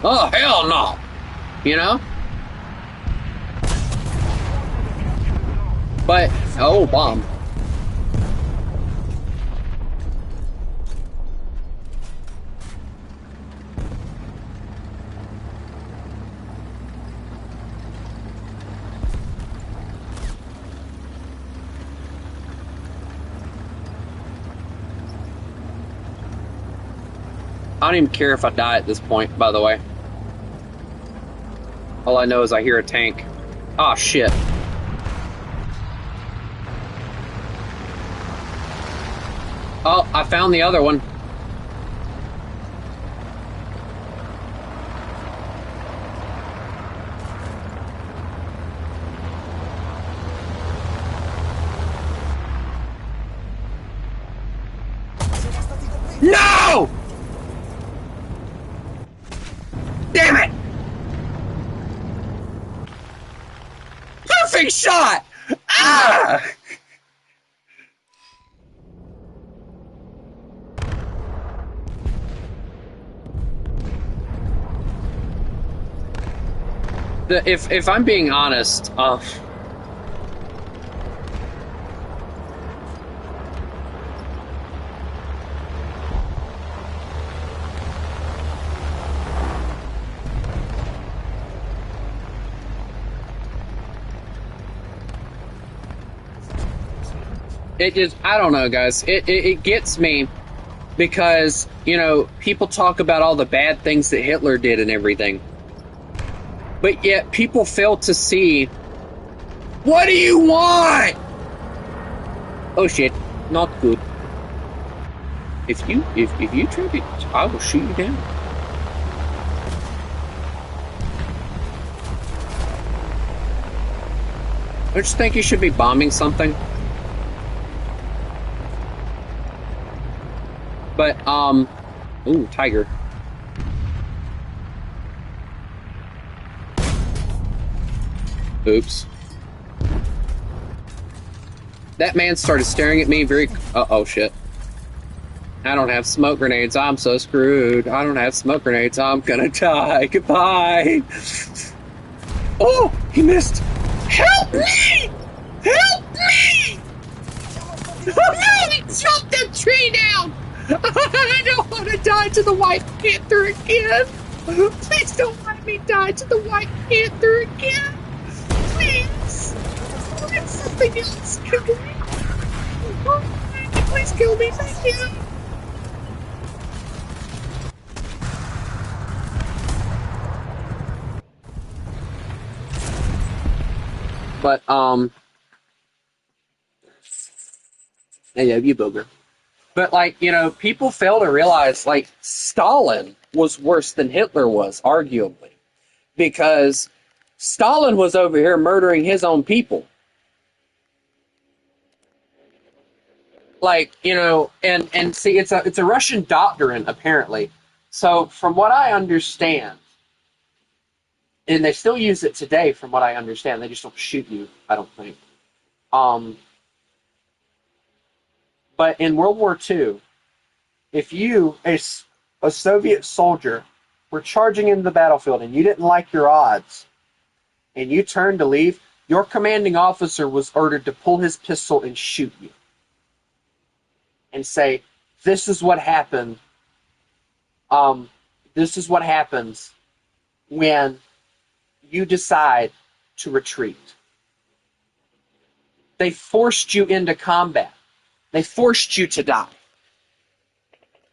Oh, hell no. You know? But, oh, bomb. I don't even care if I die at this point, by the way. All I know is I hear a tank. Ah, shit. Oh, I found the other one. No! Damn it! Perfect shot! Ah! If I'm being honest, it just, I don't know, guys. It gets me because, you know, people talk about all the bad things that Hitler did and everything. But yet people fail to see, what do you want? Oh shit, not good. If you try to, I will shoot you down. Don't you think you should be bombing something? But, ooh, tiger. Oops. That man started staring at me very... oh, shit. I don't have smoke grenades. I'm so screwed. I don't have smoke grenades. I'm gonna die. Goodbye. Oh, he missed. Help me! Help me! Oh no, they chopped that tree down! I don't want to die to the White Panther again! Please don't let me die to the White Panther again! Please! Let something else kill me! Please kill me, thank you! But, yeah, you booger. But, like, you know, people fail to realize, like, Stalin was worse than Hitler was, arguably. Because Stalin was over here murdering his own people. Like, you know, and see, it's a Russian doctrine, apparently. So, from what I understand, and they still use it today, from what I understand, they just don't shoot you, I don't think. Um, but in World War II, if you, a Soviet soldier, were charging into the battlefield and you didn't like your odds, and you turned to leave, your commanding officer was ordered to pull his pistol and shoot you. And say, this is what happened. This is what happens when you decide to retreat. They forced you into combat. They forced you to die.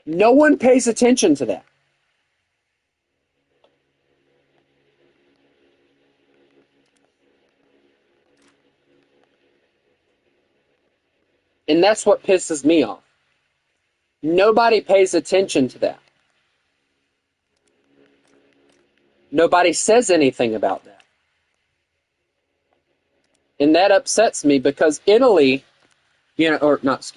No one pays attention to that. And that's what pisses me off. Nobody pays attention to that. Nobody says anything about that. And that upsets me because Italy, Italy, not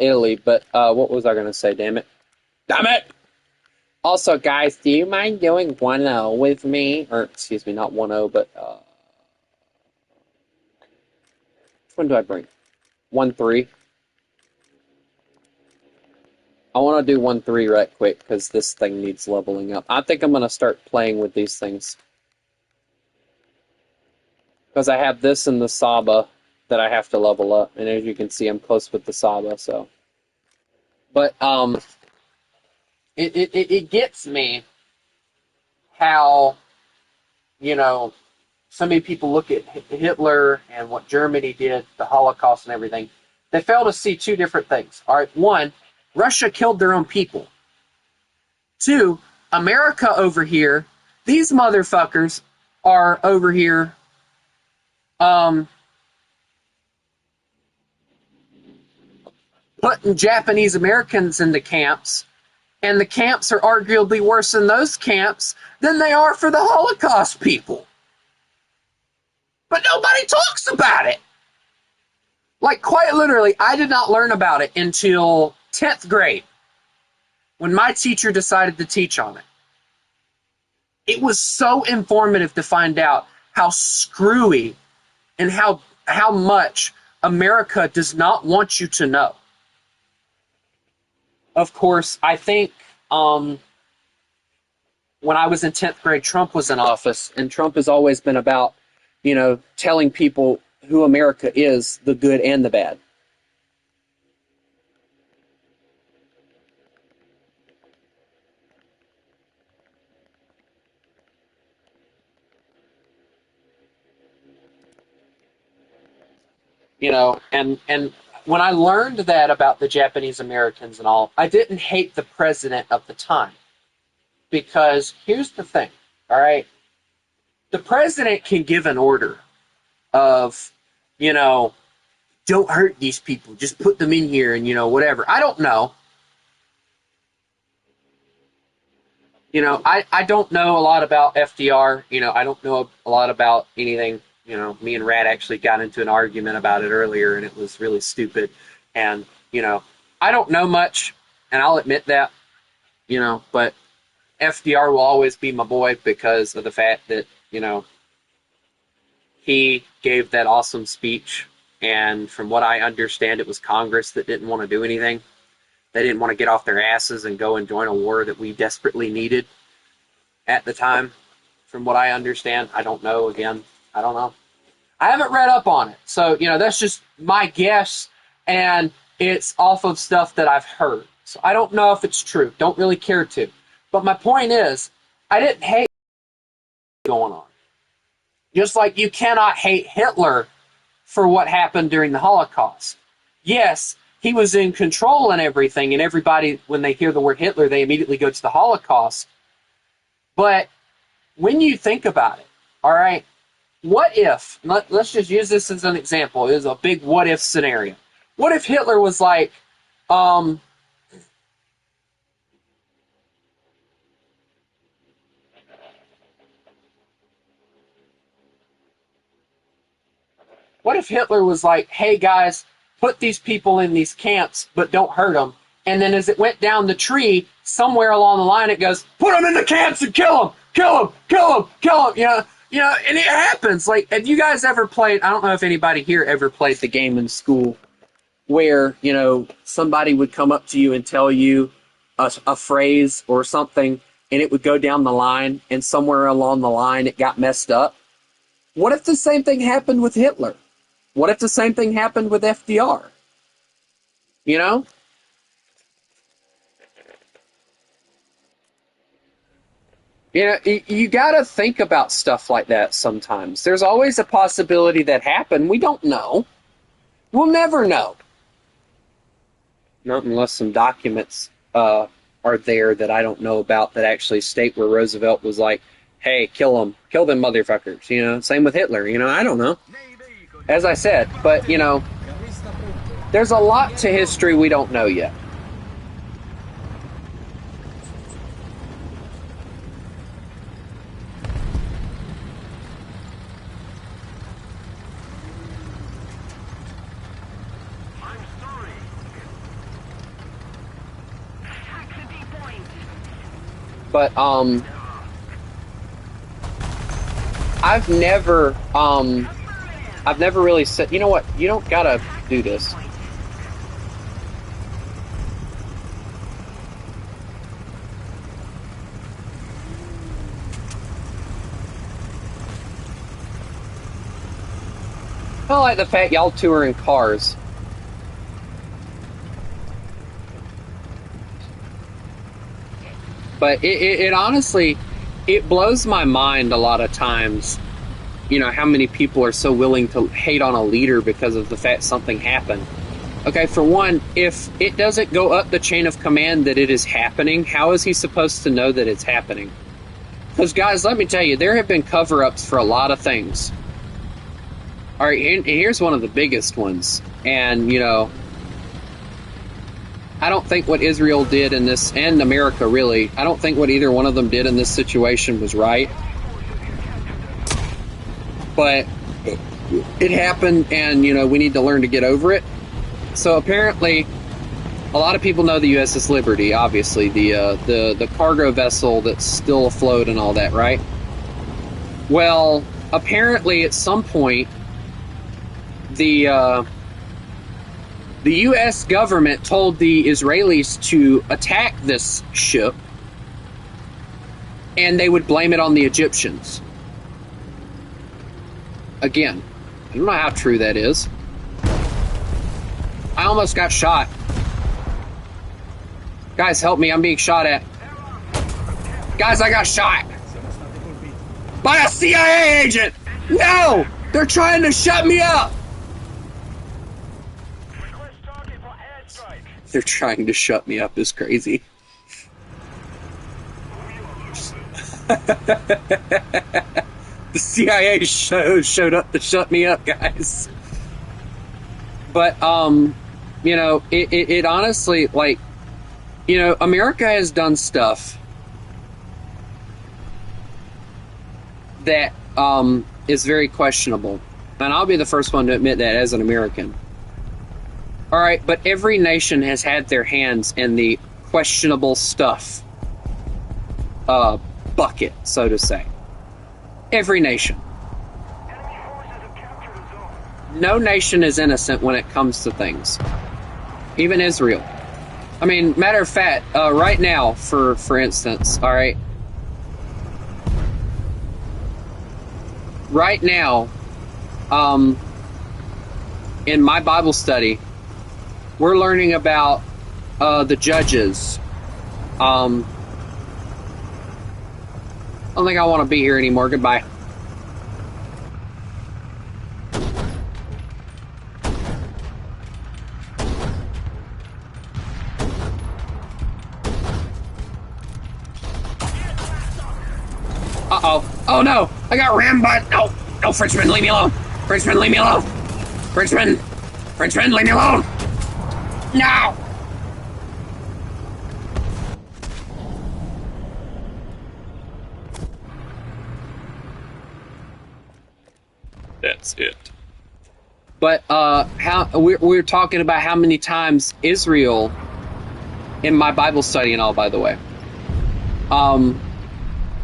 Italy, but what was I going to say, damn it? Damn it! Also, guys, do you mind doing 1-0 with me? Or, excuse me, not 1-0, but, which one do I bring? 1-3. I want to do 1-3 right quick, because this thing needs leveling up. I think I'm going to start playing with these things. Because I have this and the Saba that I have to level up. And as you can see, I'm close with the Saba, so. But, it gets me how, you know, so many people look at Hitler and what Germany did, the Holocaust and everything. They fail to see two different things. All right, one, Russia killed their own people. Two, America over here, these motherfuckers are over here putting Japanese Americans into camps, and the camps are arguably worse in those camps than they are for the Holocaust people. But nobody talks about it. Like, quite literally, I did not learn about it until 10th grade, when my teacher decided to teach on it. It was so informative to find out how screwy and how much America does not want you to know. Of course, I think when I was in 10th grade, Trump was in office, and Trump has always been about, you know, telling people who America is, the good and the bad. You know, and when I learned that about the Japanese Americans and all, I didn't hate the president of the time. Because here's the thing, all right? The president can give an order of, you know, don't hurt these people, just put them in here and, you know, whatever. I don't know. You know, I don't know a lot about FDR. You know, I don't know a lot about anything. You know, me and Rad actually got into an argument about it earlier, and it was really stupid. And, you know, I don't know much, and I'll admit that, you know, but FDR will always be my boy because of the fact that, you know, he gave that awesome speech, and from what I understand, it was Congress that didn't want to do anything. They didn't want to get off their asses and go and join a war that we desperately needed at the time. from what I understand. I don't know. Again, I don't know. I haven't read up on it, so that's just my guess, and it's off of stuff that I've heard. So I don't know if it's true. Don't really care to. But my point is, I didn't hate going on. Just like you cannot hate Hitler for what happened during the Holocaust. Yes, he was in control and everything, and everybody, when they hear the word Hitler, they immediately go to the Holocaust. But when you think about it, all right, what if, let's just use this as an example, it is a big what if scenario. What if Hitler was like, what if Hitler was like, hey guys, put these people in these camps, but don't hurt them. And then as it went down the tree, somewhere along the line it goes, put them in the camps and kill them, kill them, kill them, kill them, and it happens. Like, have you guys ever played, I don't know if anybody here ever played the game in school where, somebody would come up to you and tell you a phrase or something, and it would go down the line, and somewhere along the line it got messed up. What if the same thing happened with Hitler? What if the same thing happened with FDR? You got to think about stuff like that sometimes. There's always a possibility that happened. We don't know. We'll never know. Not unless some documents are there that I don't know about that actually state where Roosevelt was like, hey, kill them motherfuckers. Same with Hitler. I don't know. As I said, but, there's a lot to history we don't know yet. But, I've never really said, you know what, you don't gotta do this. I like the fact y'all two are in cars. But it honestly, it blows my mind a lot of times, how many people are so willing to hate on a leader because of the fact something happened. Okay, for one, if it doesn't go up the chain of command that it is happening, how is he supposed to know that it's happening? Because, guys, let me tell you, there have been cover-ups for a lot of things. All right, and here's one of the biggest ones. And, I don't think what Israel did in this, and America really, I don't think what either one of them did in this situation was right. But it happened, and, we need to learn to get over it. So apparently, a lot of people know the USS Liberty, obviously, the cargo vessel that's still afloat and all that, right? Well, apparently at some point, the U.S. government told the Israelis to attack this ship, and they would blame it on the Egyptians. Again, I don't know how true that is. I almost got shot. Guys, help me, I'm being shot at. Guys, I got shot! By a CIA agent! No! They're trying to shut me up! They're trying to shut me up is crazy. The CIA showed up to shut me up, guys. But, it honestly, like, America has done stuff that is very questionable. And I'll be the first one to admit that as an American. All right, but every nation has had their hands in the questionable stuff bucket, so to say. Every nation. No nation is innocent when it comes to things. Even Israel. I mean, matter of fact, right now, for instance, all right, right now, in my Bible study, we're learning about the judges. I don't think I want to be here anymore. Goodbye. Uh-oh. Oh, no. I got rammed by... No. No, Frenchman, leave me alone. Frenchman, leave me alone. Frenchman. Frenchman, leave me alone. No. That's it. But how we're talking about how many times Israel in my Bible study and all, by the way.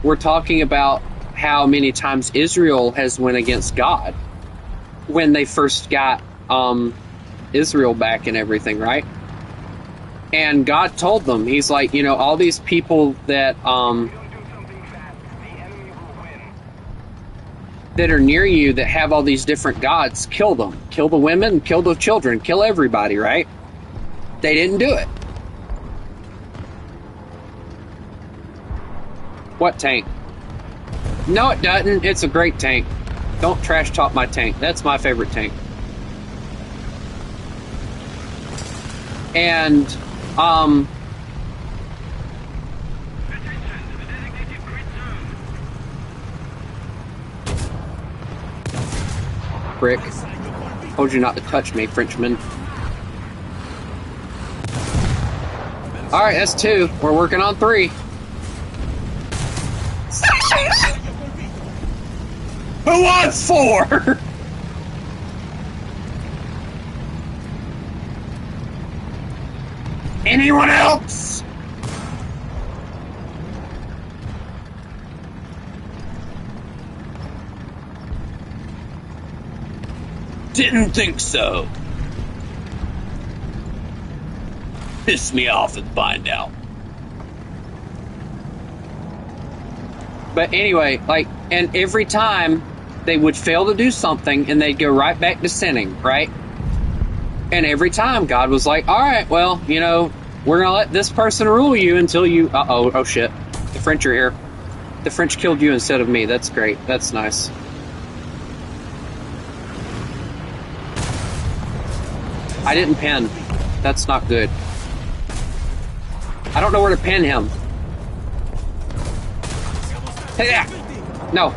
We're talking about how many times Israel has went against God when they first got Israel back and everything, right? And God told them, he's like, you know, all these people that that are near you that have all these different gods, kill them. Kill the women, kill the children, kill everybody, right? They didn't do it. What tank? No, it doesn't. It's a great tank. Don't trash talk my tank. That's my favorite tank. And, Brick. Told you not to touch me, Frenchman. Alright, that's 2. We're working on 3. Who wants 4? Anyone else? Didn't think so. Piss me off and find out. But anyway, like, and every time they would fail to do something and they'd go right back to sinning, right? And every time God was like, all right, well, you know, we're going to let this person rule you until you... Uh-oh, oh shit. The French are here. The French killed you instead of me. That's great. That's nice. I didn't pin. That's not good. I don't know where to pin him. Hey, yeah. No.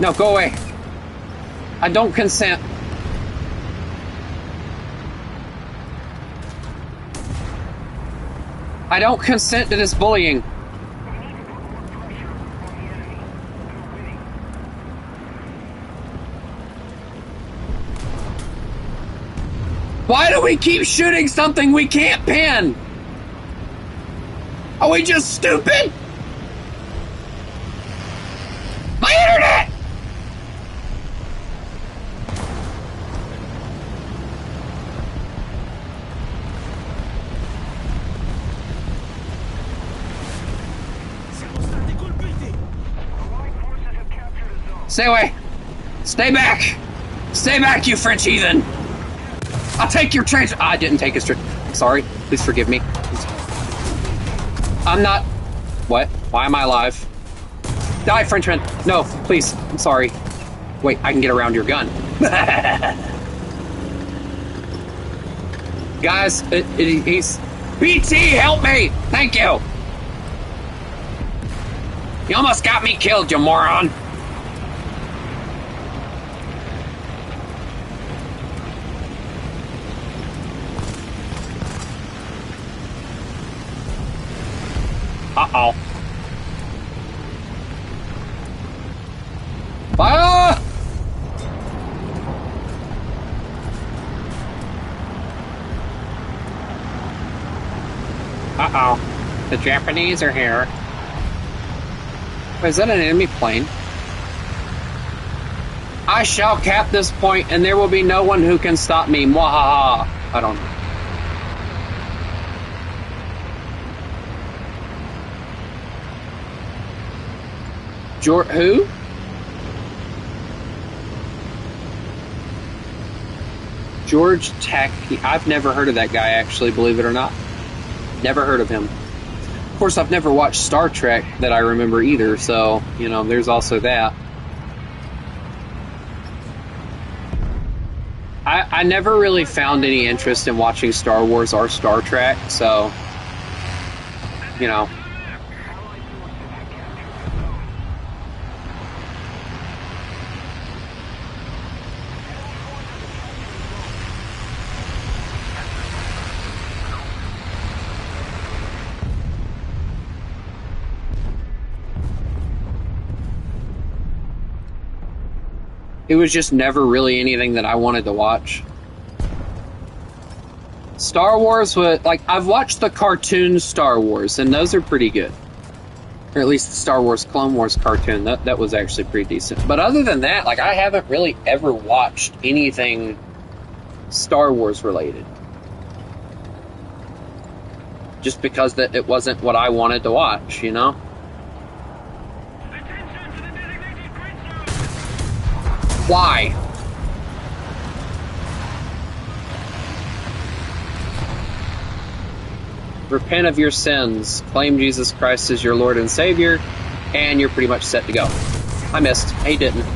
No, go away. I don't consent. I don't consent to this bullying. Why do we keep shooting something we can't pin? Are we just stupid? My internet! Stay away. Stay back. Stay back, you French heathen. I'll take your train. I didn't take his train. Sorry. Please forgive me. I'm not... What? Why am I alive? Die, Frenchman. No, please. I'm sorry. Wait, I can get around your gun. Guys, he's... BT, help me! Thank you! You almost got me killed, you moron! Uh-oh. Fire! Uh-oh. The Japanese are here. Wait, is that an enemy plane? I shall cap this point, and there will be no one who can stop me. Mwahaha. I don't know. Who? George Takei. I've never heard of that guy, actually, believe it or not. Never heard of him. Of course, I've never watched Star Trek that I remember either, so, you know, there's also that. I never really found any interest in watching Star Wars or Star Trek, so, you know. It was just never really anything that I wanted to watch. Star Wars was, like, I've watched the cartoon Star Wars, and those are pretty good. Or at least the Star Wars Clone Wars cartoon, that was actually pretty decent. But other than that, like, I haven't really ever watched anything Star Wars related. Just because that it wasn't what I wanted to watch, you know? Why? Repent of your sins, claim Jesus Christ as your Lord and Savior, and you're pretty much set to go. I missed. He didn't.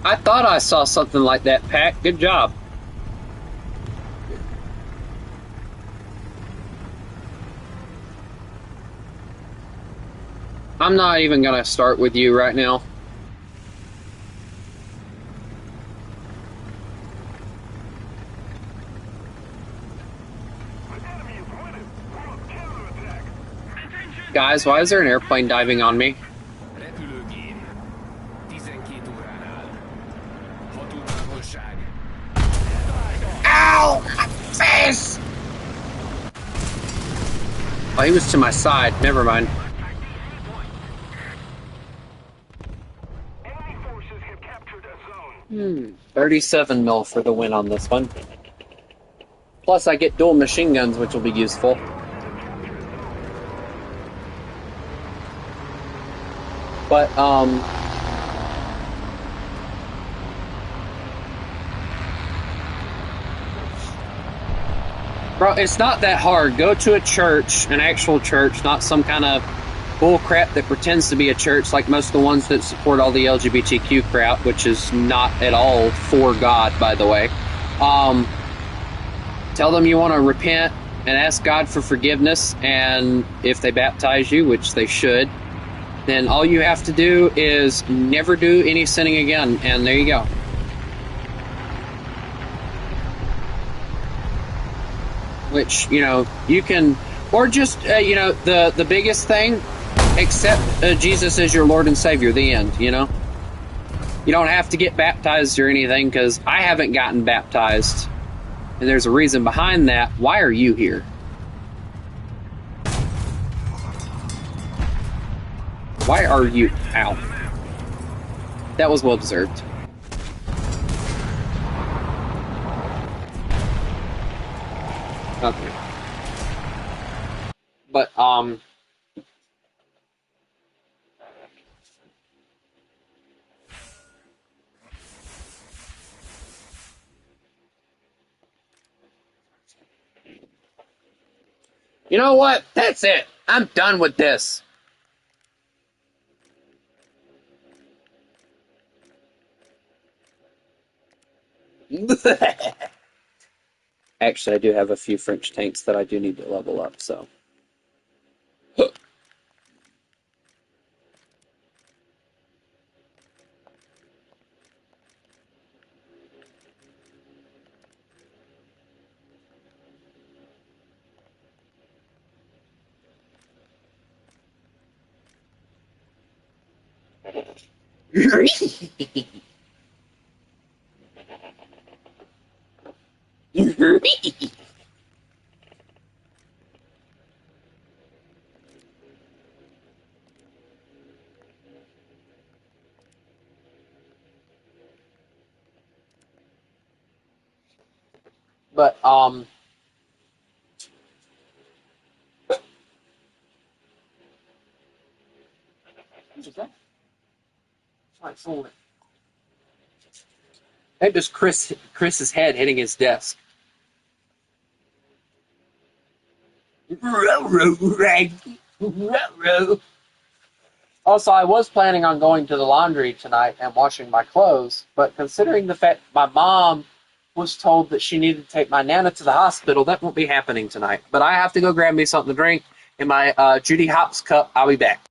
I thought I saw something like that, Pat. Good job. I'm not even going to start with you right now. Guys, why is there an airplane diving on me? Ow! My face! Oh, he was to my side. Never mind. 37 mil for the win on this one. Plus, I get dual machine guns, which will be useful. But, bro, it's not that hard. Go to a church, an actual church, not some kind of bull crap that pretends to be a church like most of the ones that support all the LGBTQ crap, which is not at all for God, by the way. Tell them you want to repent and ask God for forgiveness, and if they baptize you, which they should, then all you have to do is never do any sinning again, and there you go. Which, you know, you can, or just, you know, the biggest thing, accept Jesus as your Lord and Savior, the end, you know? You don't have to get baptized or anything, because I haven't gotten baptized, and there's a reason behind that. Why are you here? Why are you... Ow. That was well deserved. Okay. But, you know what? That's it. I'm done with this. Actually, I do have a few French tanks that I do need to level up, so. But what was that? Sorry, fold it. That just Chris's head hitting his desk. Also, I was planning on going to the laundry tonight and washing my clothes, but considering the fact my mom was told that she needed to take my Nana to the hospital, that won't be happening tonight. But I have to go grab me something to drink in my Judy Hopps cup. I'll be back.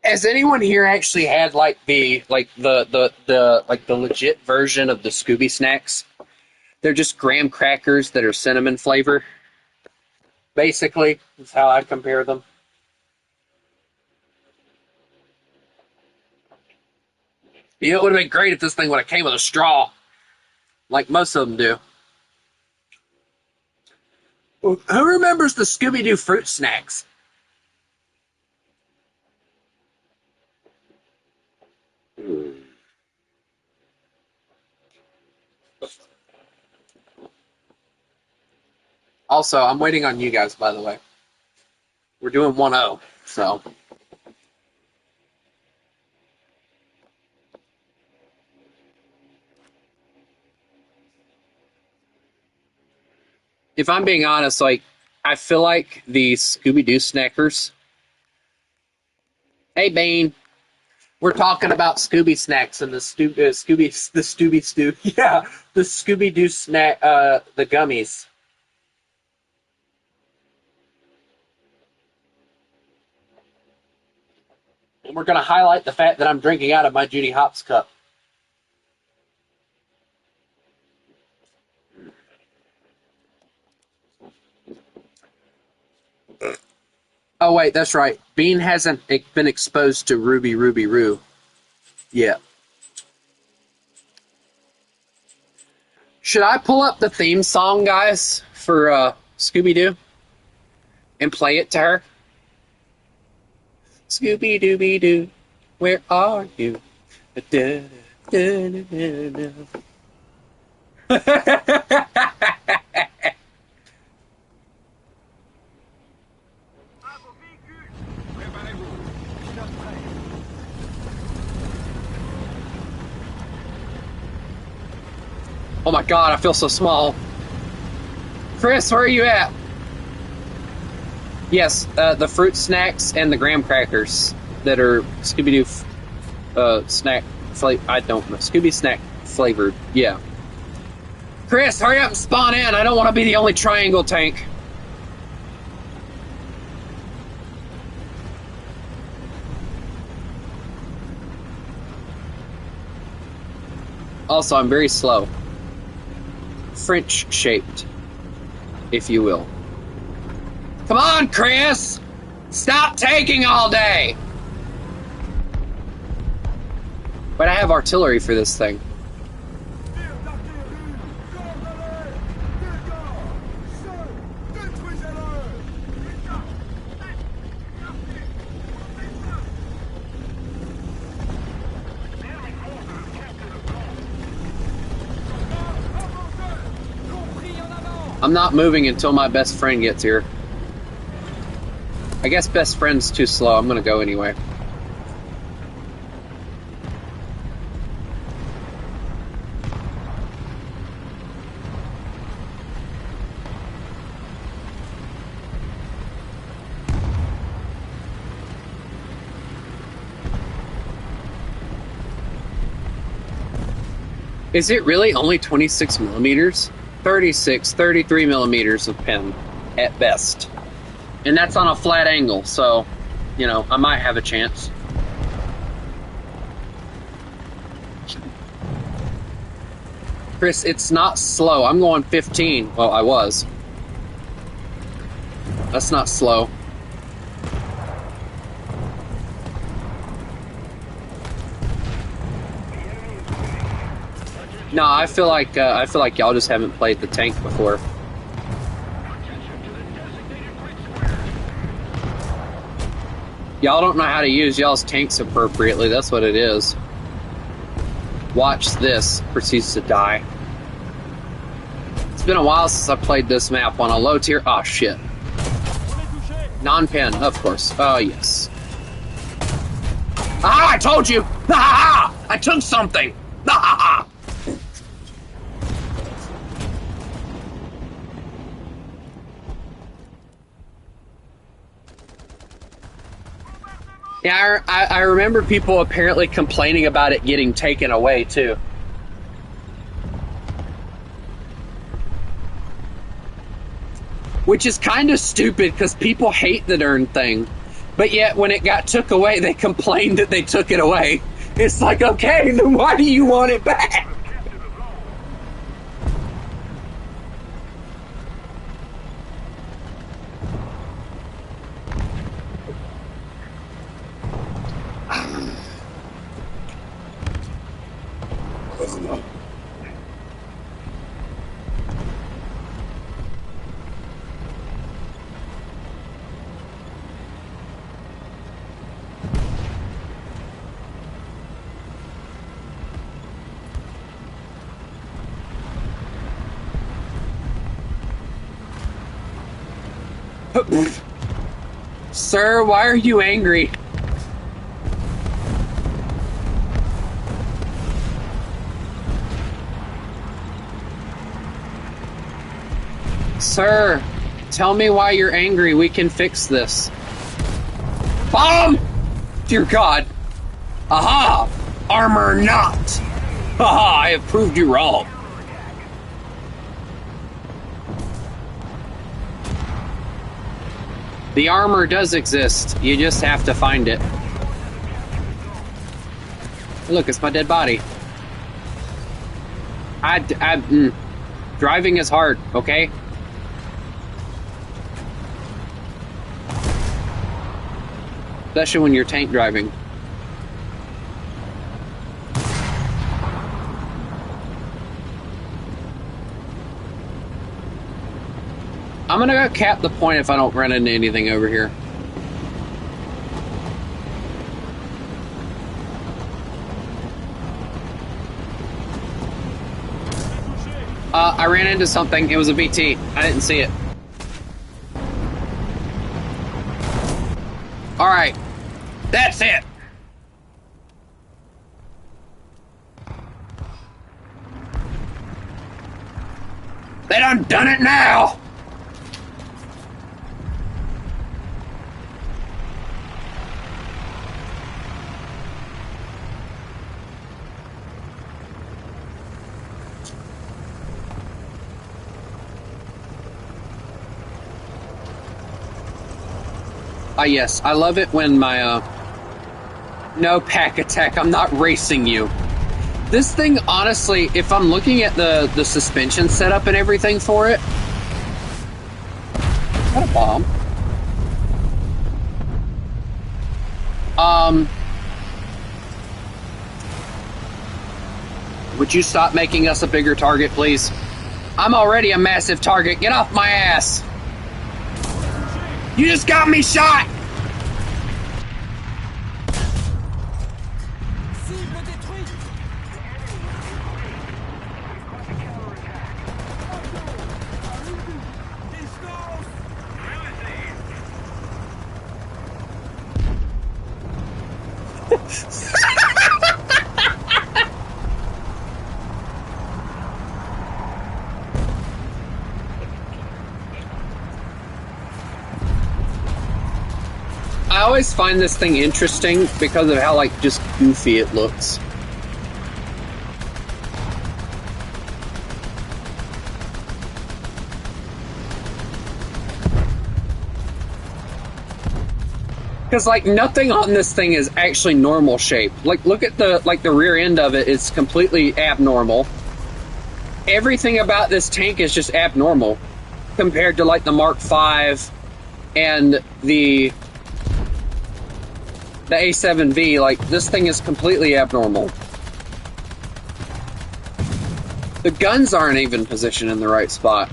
Has anyone here actually had the legit version of the Scooby snacks? They're just graham crackers that are cinnamon flavor. Basically, is how I compare them. You know, it would have been great if this thing would have came with a straw, like most of them do. Who remembers the Scooby-Doo fruit snacks? Also, I'm waiting on you guys, by the way. We're doing 1-0, so. If I'm being honest, like, I feel like the Scooby-Doo snackers. Hey, Bane. We're talking about Scooby snacks and the Scooby Stew. Yeah, the Scooby-Doo snack, the gummies. And we're going to highlight the fact that I'm drinking out of my Judy Hopps cup. Oh, wait, that's right. Bean hasn't been exposed to Ruby Ruby Roo yet. Should I pull up the theme song, guys, for Scooby-Doo and play it to her? Scooby-Dooby-Doo, where are you? Da, da, da, da, Oh my god, I feel so small. Chris, where are you at? Yes, the fruit snacks and the graham crackers that are Scooby-Doo snack flavor. I don't know. Scooby snack flavored. Yeah. Chris, hurry up and spawn in. I don't want to be the only triangle tank. Also, I'm very slow. French shaped, if you will. Come on, Chris! Stop taking all day! But I have artillery for this thing. I'm not moving until my best friend gets here. I guess best friend's too slow. I'm gonna go anyway. Is it really only 26 millimeters? 36, 33 millimeters of pen at best. And that's on a flat angle, so, you know, I might have a chance. Chris, it's not slow. I'm going 15. Well, I was. That's not slow. No, I feel like y'all just haven't played the tank before. Y'all don't know how to use y'all's tanks appropriately. That's what it is. Watch this. Proceeds to die. It's been a while since I played this map on a low tier. Oh shit. Non-pen, of course. Oh yes. Ah! I told you. Ah! I took something. Ah! Yeah, I remember people apparently complaining about it getting taken away, too. Which is kind of stupid, because people hate the darn thing. But yet, when it got took away, they complained that they took it away. It's like, okay, then why do you want it back? Sir, why are you angry? Sir, tell me why you're angry. We can fix this. Bomb! Dear God. Aha! Armor not! Haha, I have proved you wrong. The armor does exist. You just have to find it. Look, it's my dead body. Driving is hard, okay? Especially when you're tank driving. I'm gonna go cap the point if I don't run into anything over here. I ran into something. It was a BT. I didn't see it. Alright. That's it. They done it now! Yes, I love it when my, no pack attack, I'm not racing you. This thing, honestly, if I'm looking at the suspension setup and everything for it... What a bomb. Would you stop making us a bigger target, please? I'm already a massive target. Get off my ass! You just got me shot! I always find this thing interesting because of how, like, just goofy it looks. Because like nothing on this thing is actually normal shape. Like look at the rear end of it is completely abnormal. Everything about this tank is just abnormal compared to like the Mark V and the A7V. Like this thing is completely abnormal. The guns aren't even positioned in the right spot.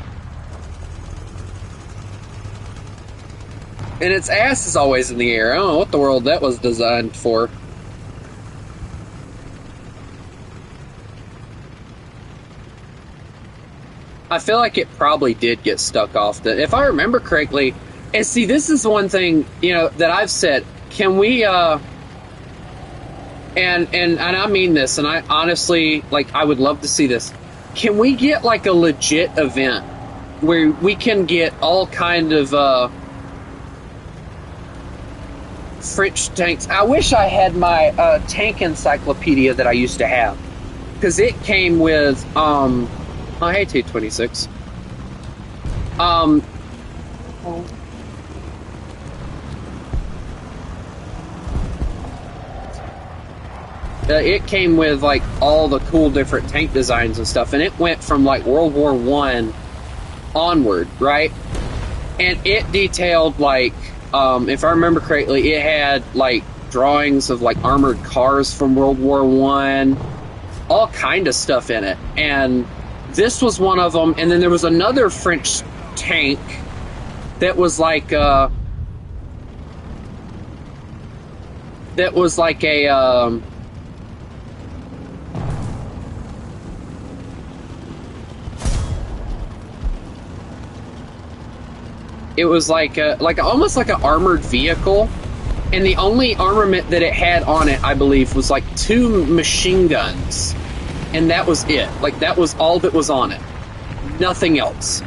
And its ass is always in the air. I don't know what the world that was designed for. I feel like it probably did get stuck off. If I remember correctly, and see, this is one thing, you know, that I've said. Can we, and I mean this, and I honestly, like, I would love to see this. Can we get, like, a legit event where we can get all kind of, French tanks? I wish I had my, tank encyclopedia that I used to have. Because it came with, oh, hey, T-26. It came with like all the cool different tank designs and stuff, and it went from like World War I onward, right? And it detailed like, if I remember correctly, it had like drawings of like armored cars from World War I, all kind of stuff in it. And this was one of them. And then there was another French tank that was like a it was like almost like an armored vehicle, and the only armament that it had on it, I believe, was like 2 machine guns, and that was it. Like that was all that was on it, nothing else.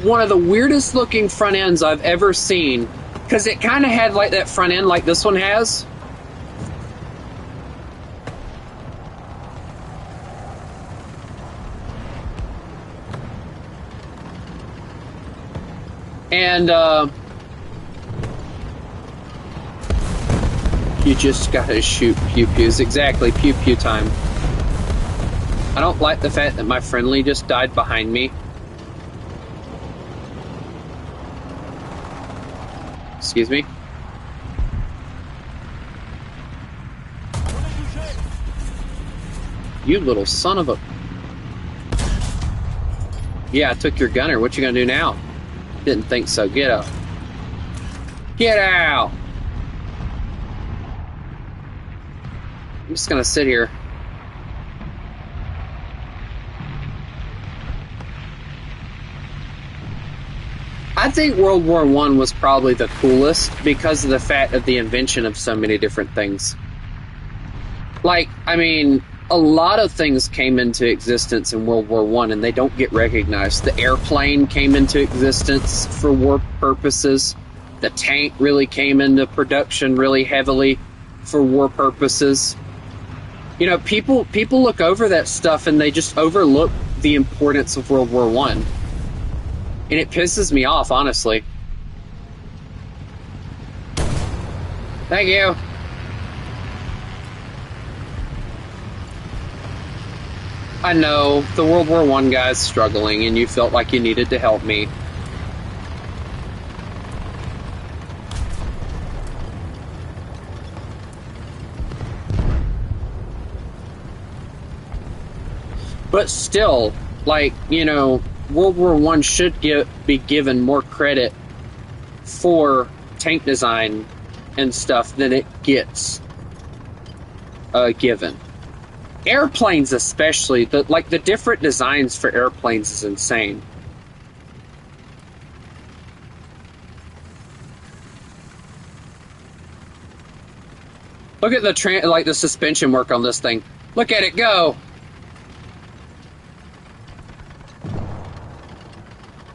One of the weirdest looking front ends I've ever seen, because it kind of had like that front end like this one has. And you just gotta shoot pew-pews. Exactly, pew-pew time. I don't like the fact that my friendly just died behind me. Excuse me? You little son of a... Yeah, I took your gunner. What you gonna do now? Didn't think so. Get out. Get out! I'm just gonna sit here. I think World War I was probably the coolest because of the fact of the invention of so many different things. Like, I mean, a lot of things came into existence in World War I and they don't get recognized. The airplane came into existence for war purposes. The tank really came into production really heavily for war purposes. You know, people look over that stuff and they just overlook the importance of World War I. And it pisses me off, honestly. Thank you. I know, the World War I guy's struggling and you felt like you needed to help me. But still, like, you know, World War I should be given more credit for tank design and stuff than it gets given. Airplanes especially, the different designs for airplanes is insane. Look at the suspension work on this thing. Look at it go!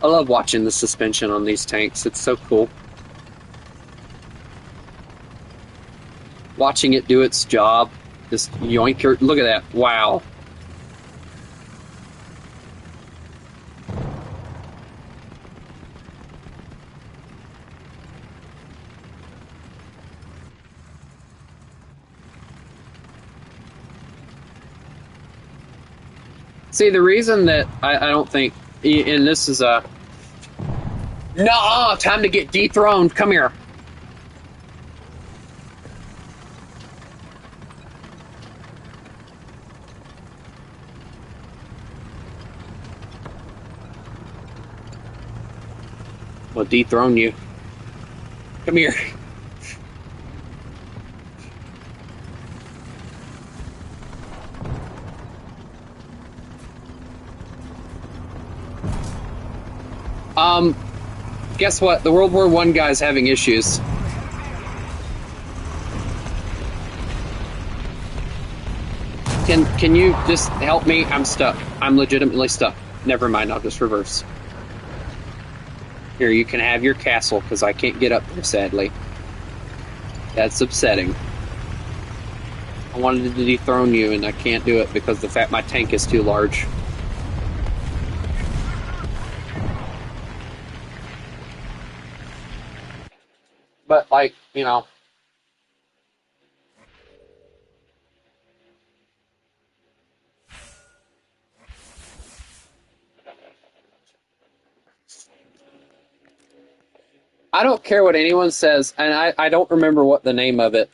I love watching the suspension on these tanks. It's so cool. Watching it do its job. This yoinker. Look at that. Wow. See, the reason that I don't think, and this is a, nah, time to get dethroned. Come here. We'll dethrone you. Come here. Guess what? The World War I guy's having issues. Can you just help me? I'm stuck. I'm legitimately stuck. Never mind, I'll just reverse. Here, you can have your castle, because I can't get up there, sadly. That's upsetting. I wanted to dethrone you, and I can't do it because my tank is too large. But, like, you know... I don't care what anyone says, and I don't remember what the name of it,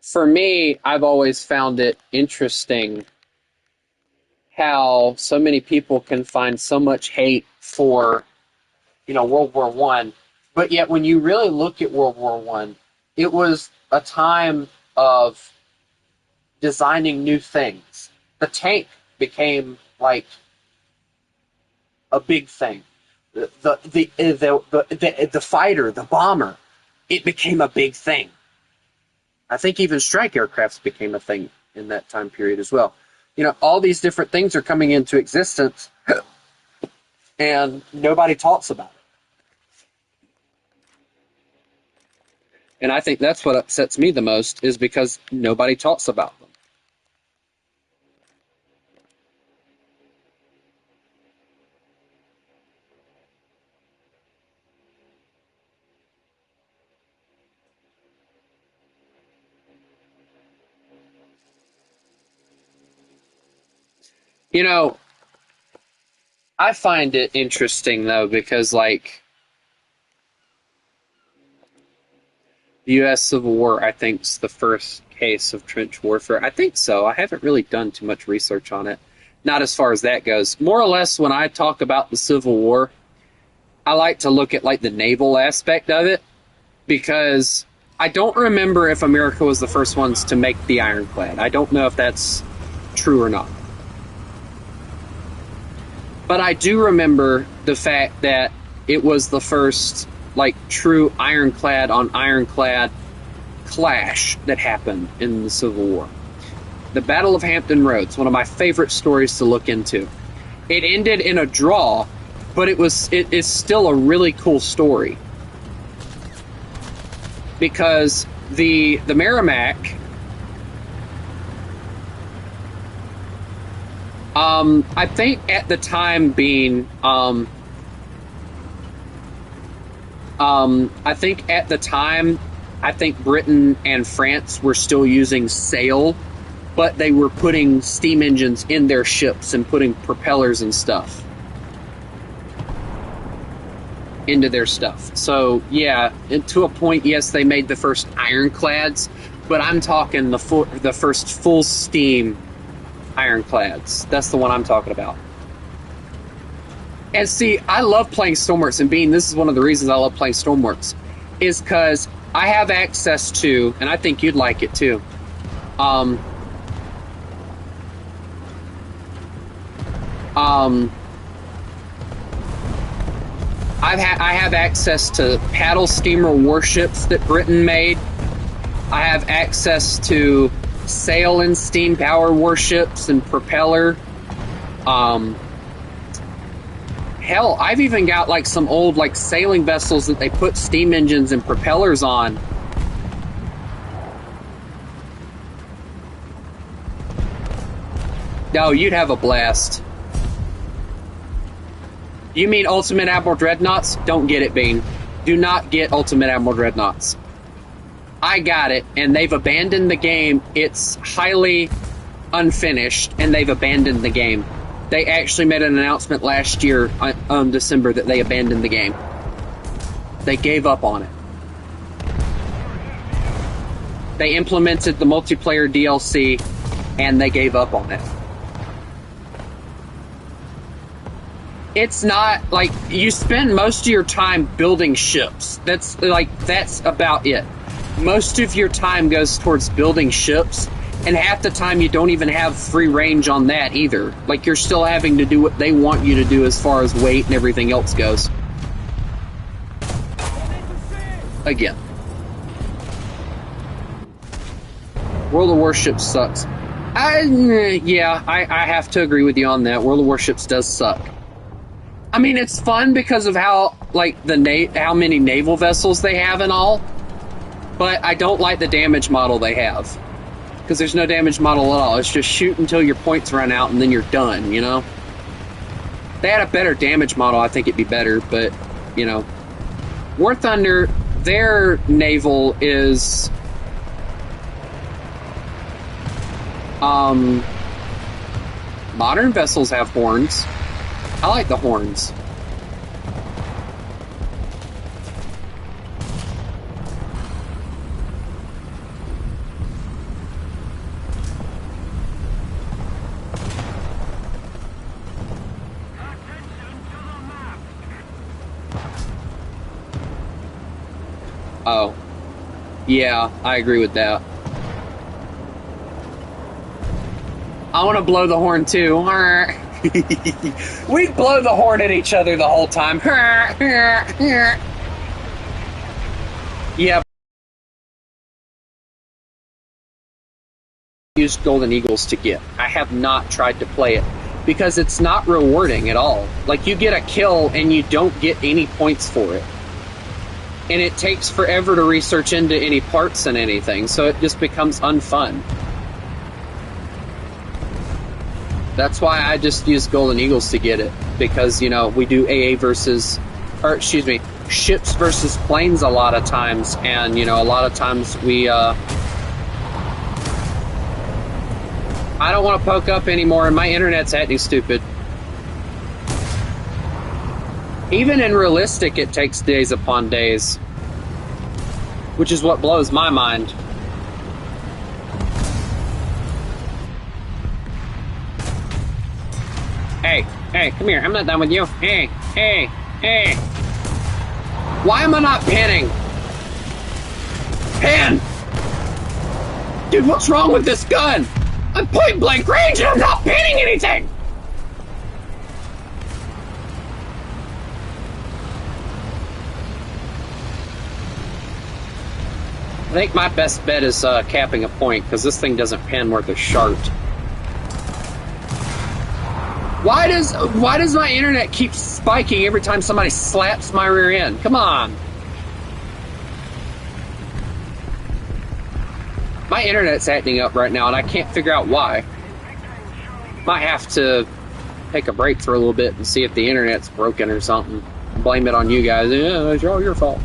for me, I've always found it interesting how so many people can find so much hate for, World War One, but yet when you really look at World War One, it was a time of designing new things. The tank became like a big thing. The fighter, the bomber, it became a big thing. I think even strike aircrafts became a thing in that time period as well. All these different things are coming into existence, and nobody talks about it. And I think that's what upsets me the most, is because nobody talks about them. I find it interesting, though, because, like, the U.S. Civil War, I think, is the first case of trench warfare. I think so. I haven't really done too much research on it. Not as far as that goes. More or less, when I talk about the Civil War, I like to look at, like, the naval aspect of it, because I don't remember if America was the first ones to make the ironclad. I don't know if that's true or not. But I do remember the fact that it was the first, like, true ironclad on ironclad clash that happened in the Civil War. The Battle of Hampton Roads, one of my favorite stories to look into. It ended in a draw, but it is still a really cool story. Because the Merrimack, I think at the time being, I think Britain and France were still using sail, but they were putting steam engines in their ships and putting propellers and stuff into their stuff. So, yeah, and to a point, yes, they made the first ironclads, but I'm talking the first full steam ironclads. That's the one I'm talking about. And see, I love playing Stormworks, and this is one of the reasons I love playing Stormworks, is because I have access to, and I think you'd like it too, I have access to paddle steamer warships that Britain made. I have access to sail and steam power warships and propeller. Hell, I've even got like some old like sailing vessels that they put steam engines and propellers on. Oh, you'd have a blast. You mean Ultimate Admiral Dreadnoughts? Don't get it, Bean. Do not get Ultimate Admiral Dreadnoughts. I got it, and they've abandoned the game. It's highly unfinished, and they've abandoned the game. They actually made an announcement last year on December that they abandoned the game. They gave up on it. They implemented the multiplayer DLC, and they gave up on it. It's not like you spend most of your time building ships. That's about it. Most of your time goes towards building ships, and half the time you don't even have free range on that either. Like, you're still having to do what they want you to do as far as weight and everything else goes. Again. World of Warships sucks. I have to agree with you on that. World of Warships does suck. I mean, it's fun because of how, like, how many naval vessels they have and all, but I don't like the damage model they have. Because there's no damage model at all. It's just shoot until your points run out and then you're done, you know? If they had a better damage model, I think it'd be better, but, you know. War Thunder, their naval is... modern vessels have horns. I like the horns. Oh. Yeah, I agree with that. I want to blow the horn too. We blow the horn at each other the whole time. Yeah. Use Golden Eagles to get. I have not tried to play it because it's not rewarding at all. Like, you get a kill and you don't get any points for it. And it takes forever to research into any parts and anything, so it just becomes unfun. That's why I just use Golden Eagles to get it, because, you know, we do ships versus planes a lot of times, and, you know, a lot of times we, I don't want to poke up anymore, and my internet's acting stupid. Even in realistic, it takes days upon days, which is what blows my mind. Hey, come here. I'm not done with you. Hey. Why am I not pinning? Pin! Dude, what's wrong with this gun? I'm point blank range and I'm not pinning anything! I think my best bet is capping a point, because this thing doesn't pin worth a shart. Why does my internet keep spiking every time somebody slaps my rear end? Come on. My internet's acting up right now, and I can't figure out why. Might have to take a break for a little bit and see if the internet's broken or something. Blame it on you guys. Yeah, it's all your fault.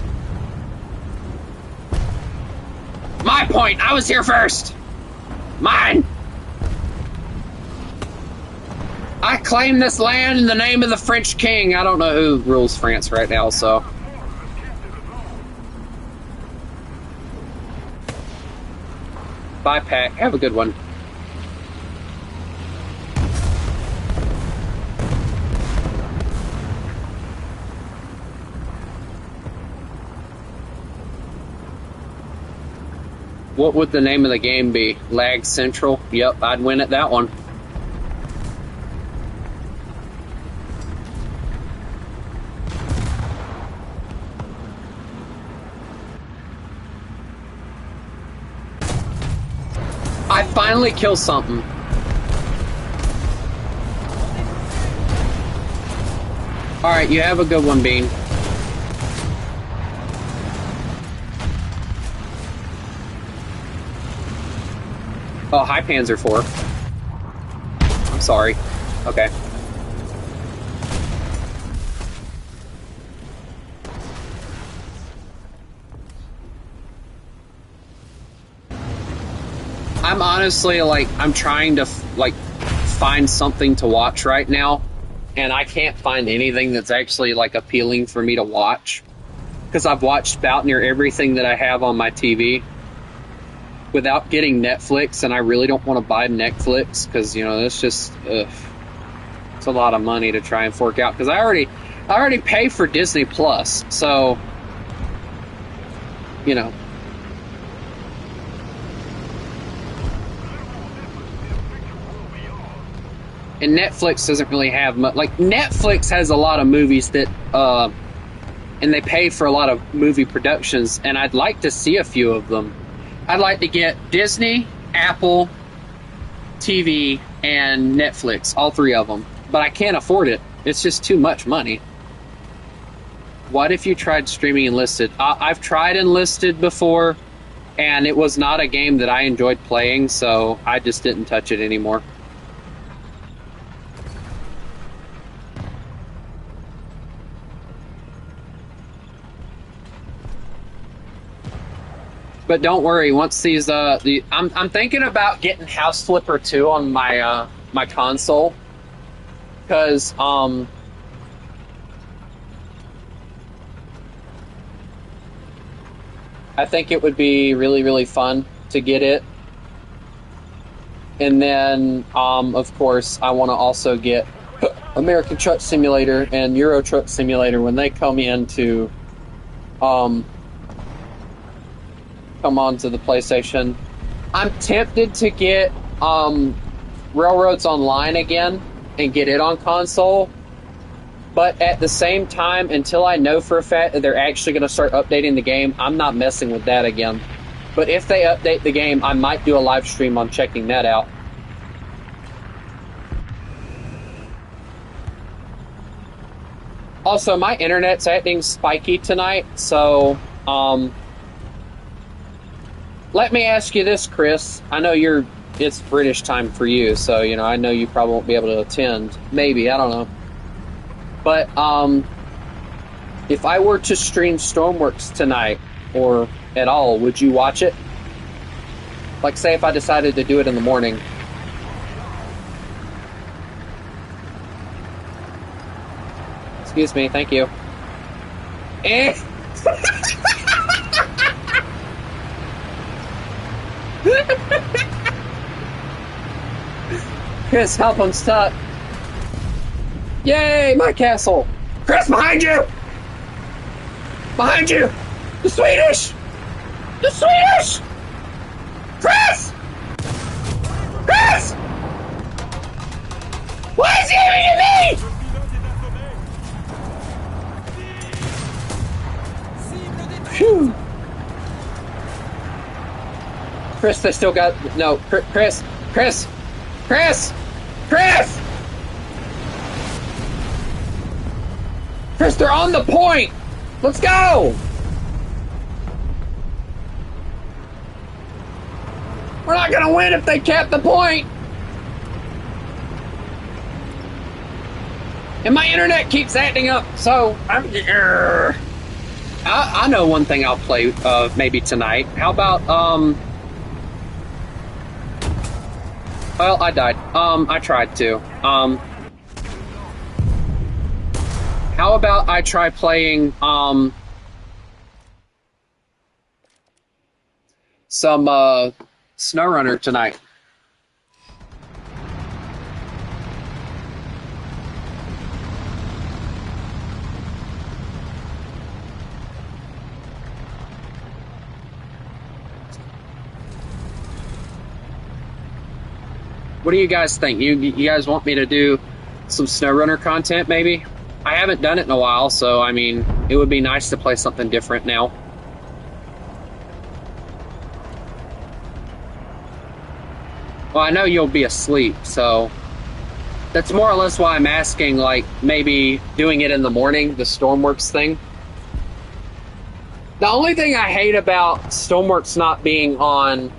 My point! I was here first! Mine! I claim this land in the name of the French king. I don't know who rules France right now, so... Bye, Pat. Have a good one. What would the name of the game be? Lag Central? Yep, I'd win at that one. I finally kill something. Alright, you have a good one, Bean. Oh, hi, Panzer IV. I'm sorry. Okay. I'm honestly like I'm trying to like find something to watch right now, and I can't find anything that's actually like appealing for me to watch because I've watched about near everything that I have on my TV without getting Netflix, and I really don't want to buy Netflix because you know it's just it's a lot of money to try and fork out because I already pay for Disney Plus, so you know. And Netflix doesn't really have much. Like Netflix has a lot of movies that, and they pay for a lot of movie productions, and I'd like to see a few of them. I'd like to get Disney, Apple TV, and Netflix, all three of them, but I can't afford it. It's just too much money. What if you tried streaming Enlisted? I've tried Enlisted before, and it was not a game that I enjoyed playing, so I just didn't touch it anymore. But don't worry. Once these, I'm thinking about getting House Flipper 2 on my my console, because I think it would be really fun to get it. And then, of course, I want to also get American Truck Simulator and Euro Truck Simulator when they come in to come onto the PlayStation. I'm tempted to get Railroads Online again and get it on console, but at the same time, until I know for a fact that they're actually going to start updating the game, I'm not messing with that again. But if they update the game, I might do a live stream on checking that out. Also, my internet's acting spiky tonight, so let me ask you this, Chris. I know it's British time for you, so, you know, I know you probably won't be able to attend. Maybe, I don't know. But, if I were to stream Stormworks tonight, or at all, would you watch it? Like, say if I decided to do it in the morning. Excuse me, thank you. Eh? Chris, help, I'm stuck. Yay, my castle. Chris, behind you! Behind you! The Swedish! The Swedish! Chris! Chris! Why is he aiming at me? Phew. Chris, they still got... No, Chris! Chris! Chris! Chris! Chris, they're on the point! Let's go! We're not gonna win if they cap the point! And my internet keeps acting up, so I know one thing I'll play maybe tonight. How about well, I died. I tried to. How about I try playing some SnowRunner tonight? What do you guys think? You guys want me to do some SnowRunner content, maybe? I haven't done it in a while, so, I mean, it would be nice to play something different now. Well, I know you'll be asleep, so that's more or less why I'm asking, like, maybe doing it in the morning, the Stormworks thing. The only thing I hate about Stormworks not being on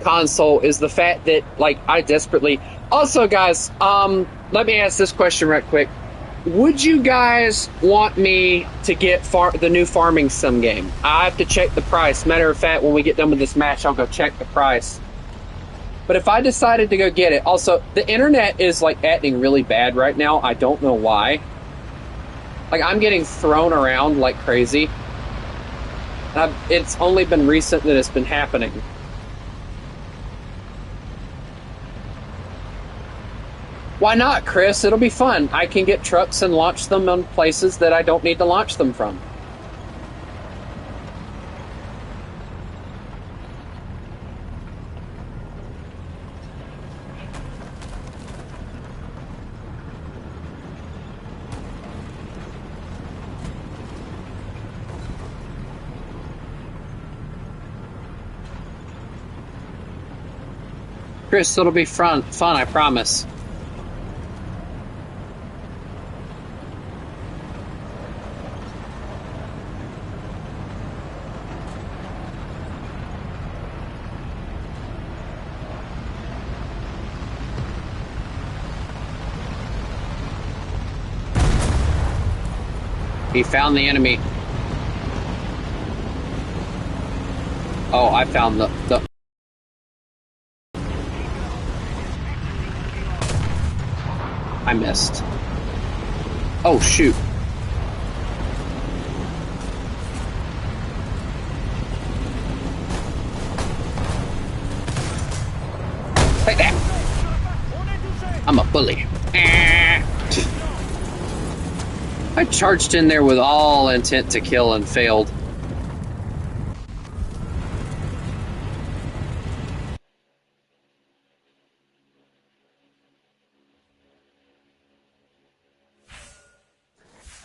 console is the fact that, like, I desperately... Also, guys, let me ask this question right quick. would you guys want me to get the new farming sim game? I have to check the price. Matter of fact, when we get done with this match, I'll go check the price. But if I decided to go get it, also, the internet is like acting really bad right now. I don't know why. Like, I'm getting thrown around like crazy. It's only been recent that it's been happening. Why not, Chris? It'll be fun. I can get trucks and launch them on places that I don't need to launch them from. Chris, it'll be fun, I promise. He found the enemy. Oh, I found the... I missed. Oh, shoot. Take that. I'm a bully. I charged in there with all intent to kill and failed.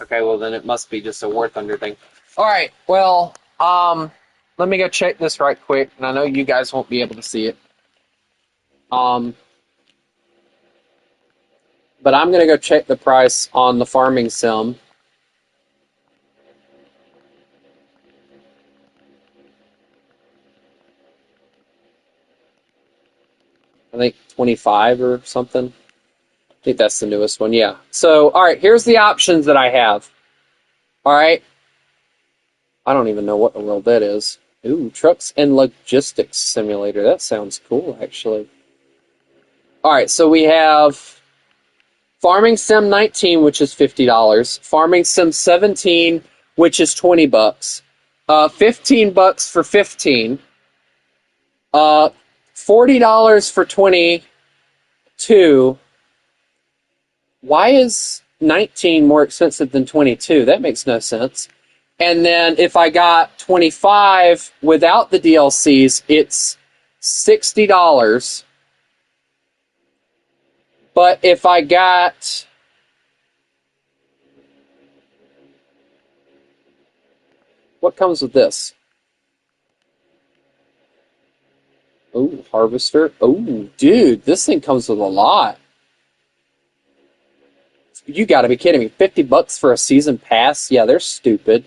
Okay, well then it must be just a War Thunder thing. Alright, well, let me go check this right quick, and I know you guys won't be able to see it. But I'm gonna go check the price on the farming sim. I think 25 or something. I think that's the newest one, yeah. So, alright, here's the options that I have. Alright. I don't even know what the world that is. Ooh, Trucks and Logistics Simulator. That sounds cool, actually. Alright, so we have Farming Sim 19, which is $50. Farming Sim 17, which is $20. $15 for 15. $40 for 22. Why is 19 more expensive than 22? That makes no sense. And then if I got 25 without the DLCs, it's $60. But if I got... What comes with this? Oh, Harvester. Oh, dude, this thing comes with a lot. You gotta be kidding me. $50 for a season pass? Yeah, they're stupid.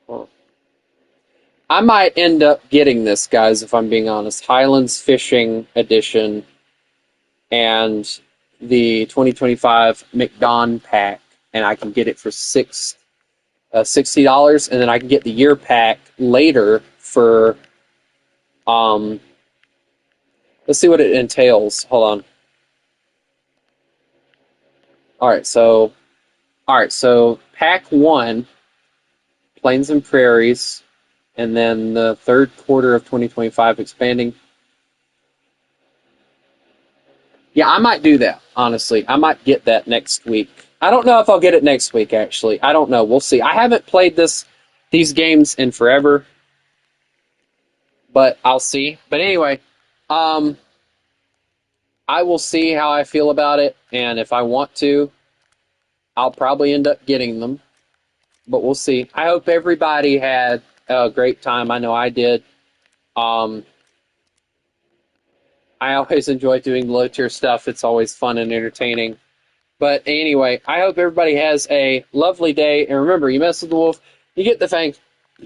Huh. I might end up getting this, guys, if I'm being honest. Highlands Fishing Edition and the 2025 McDon pack, and I can get it for $60, and then I can get the year pack later for, let's see what it entails. Hold on. Alright, so pack 1, Plains and Prairies, and then the third quarter of 2025 expanding. Yeah, I might do that, honestly. I might get that next week. I don't know if I'll get it next week, actually. I don't know. We'll see. I haven't played these games in forever, but I'll see. But anyway, I will see how I feel about it, and if I want to, I'll probably end up getting them, but we'll see. I hope everybody had a great time. I know I did. I always enjoy doing low-tier stuff. It's always fun and entertaining. But anyway, I hope everybody has a lovely day. And remember, you mess with the wolf, you get the fangs.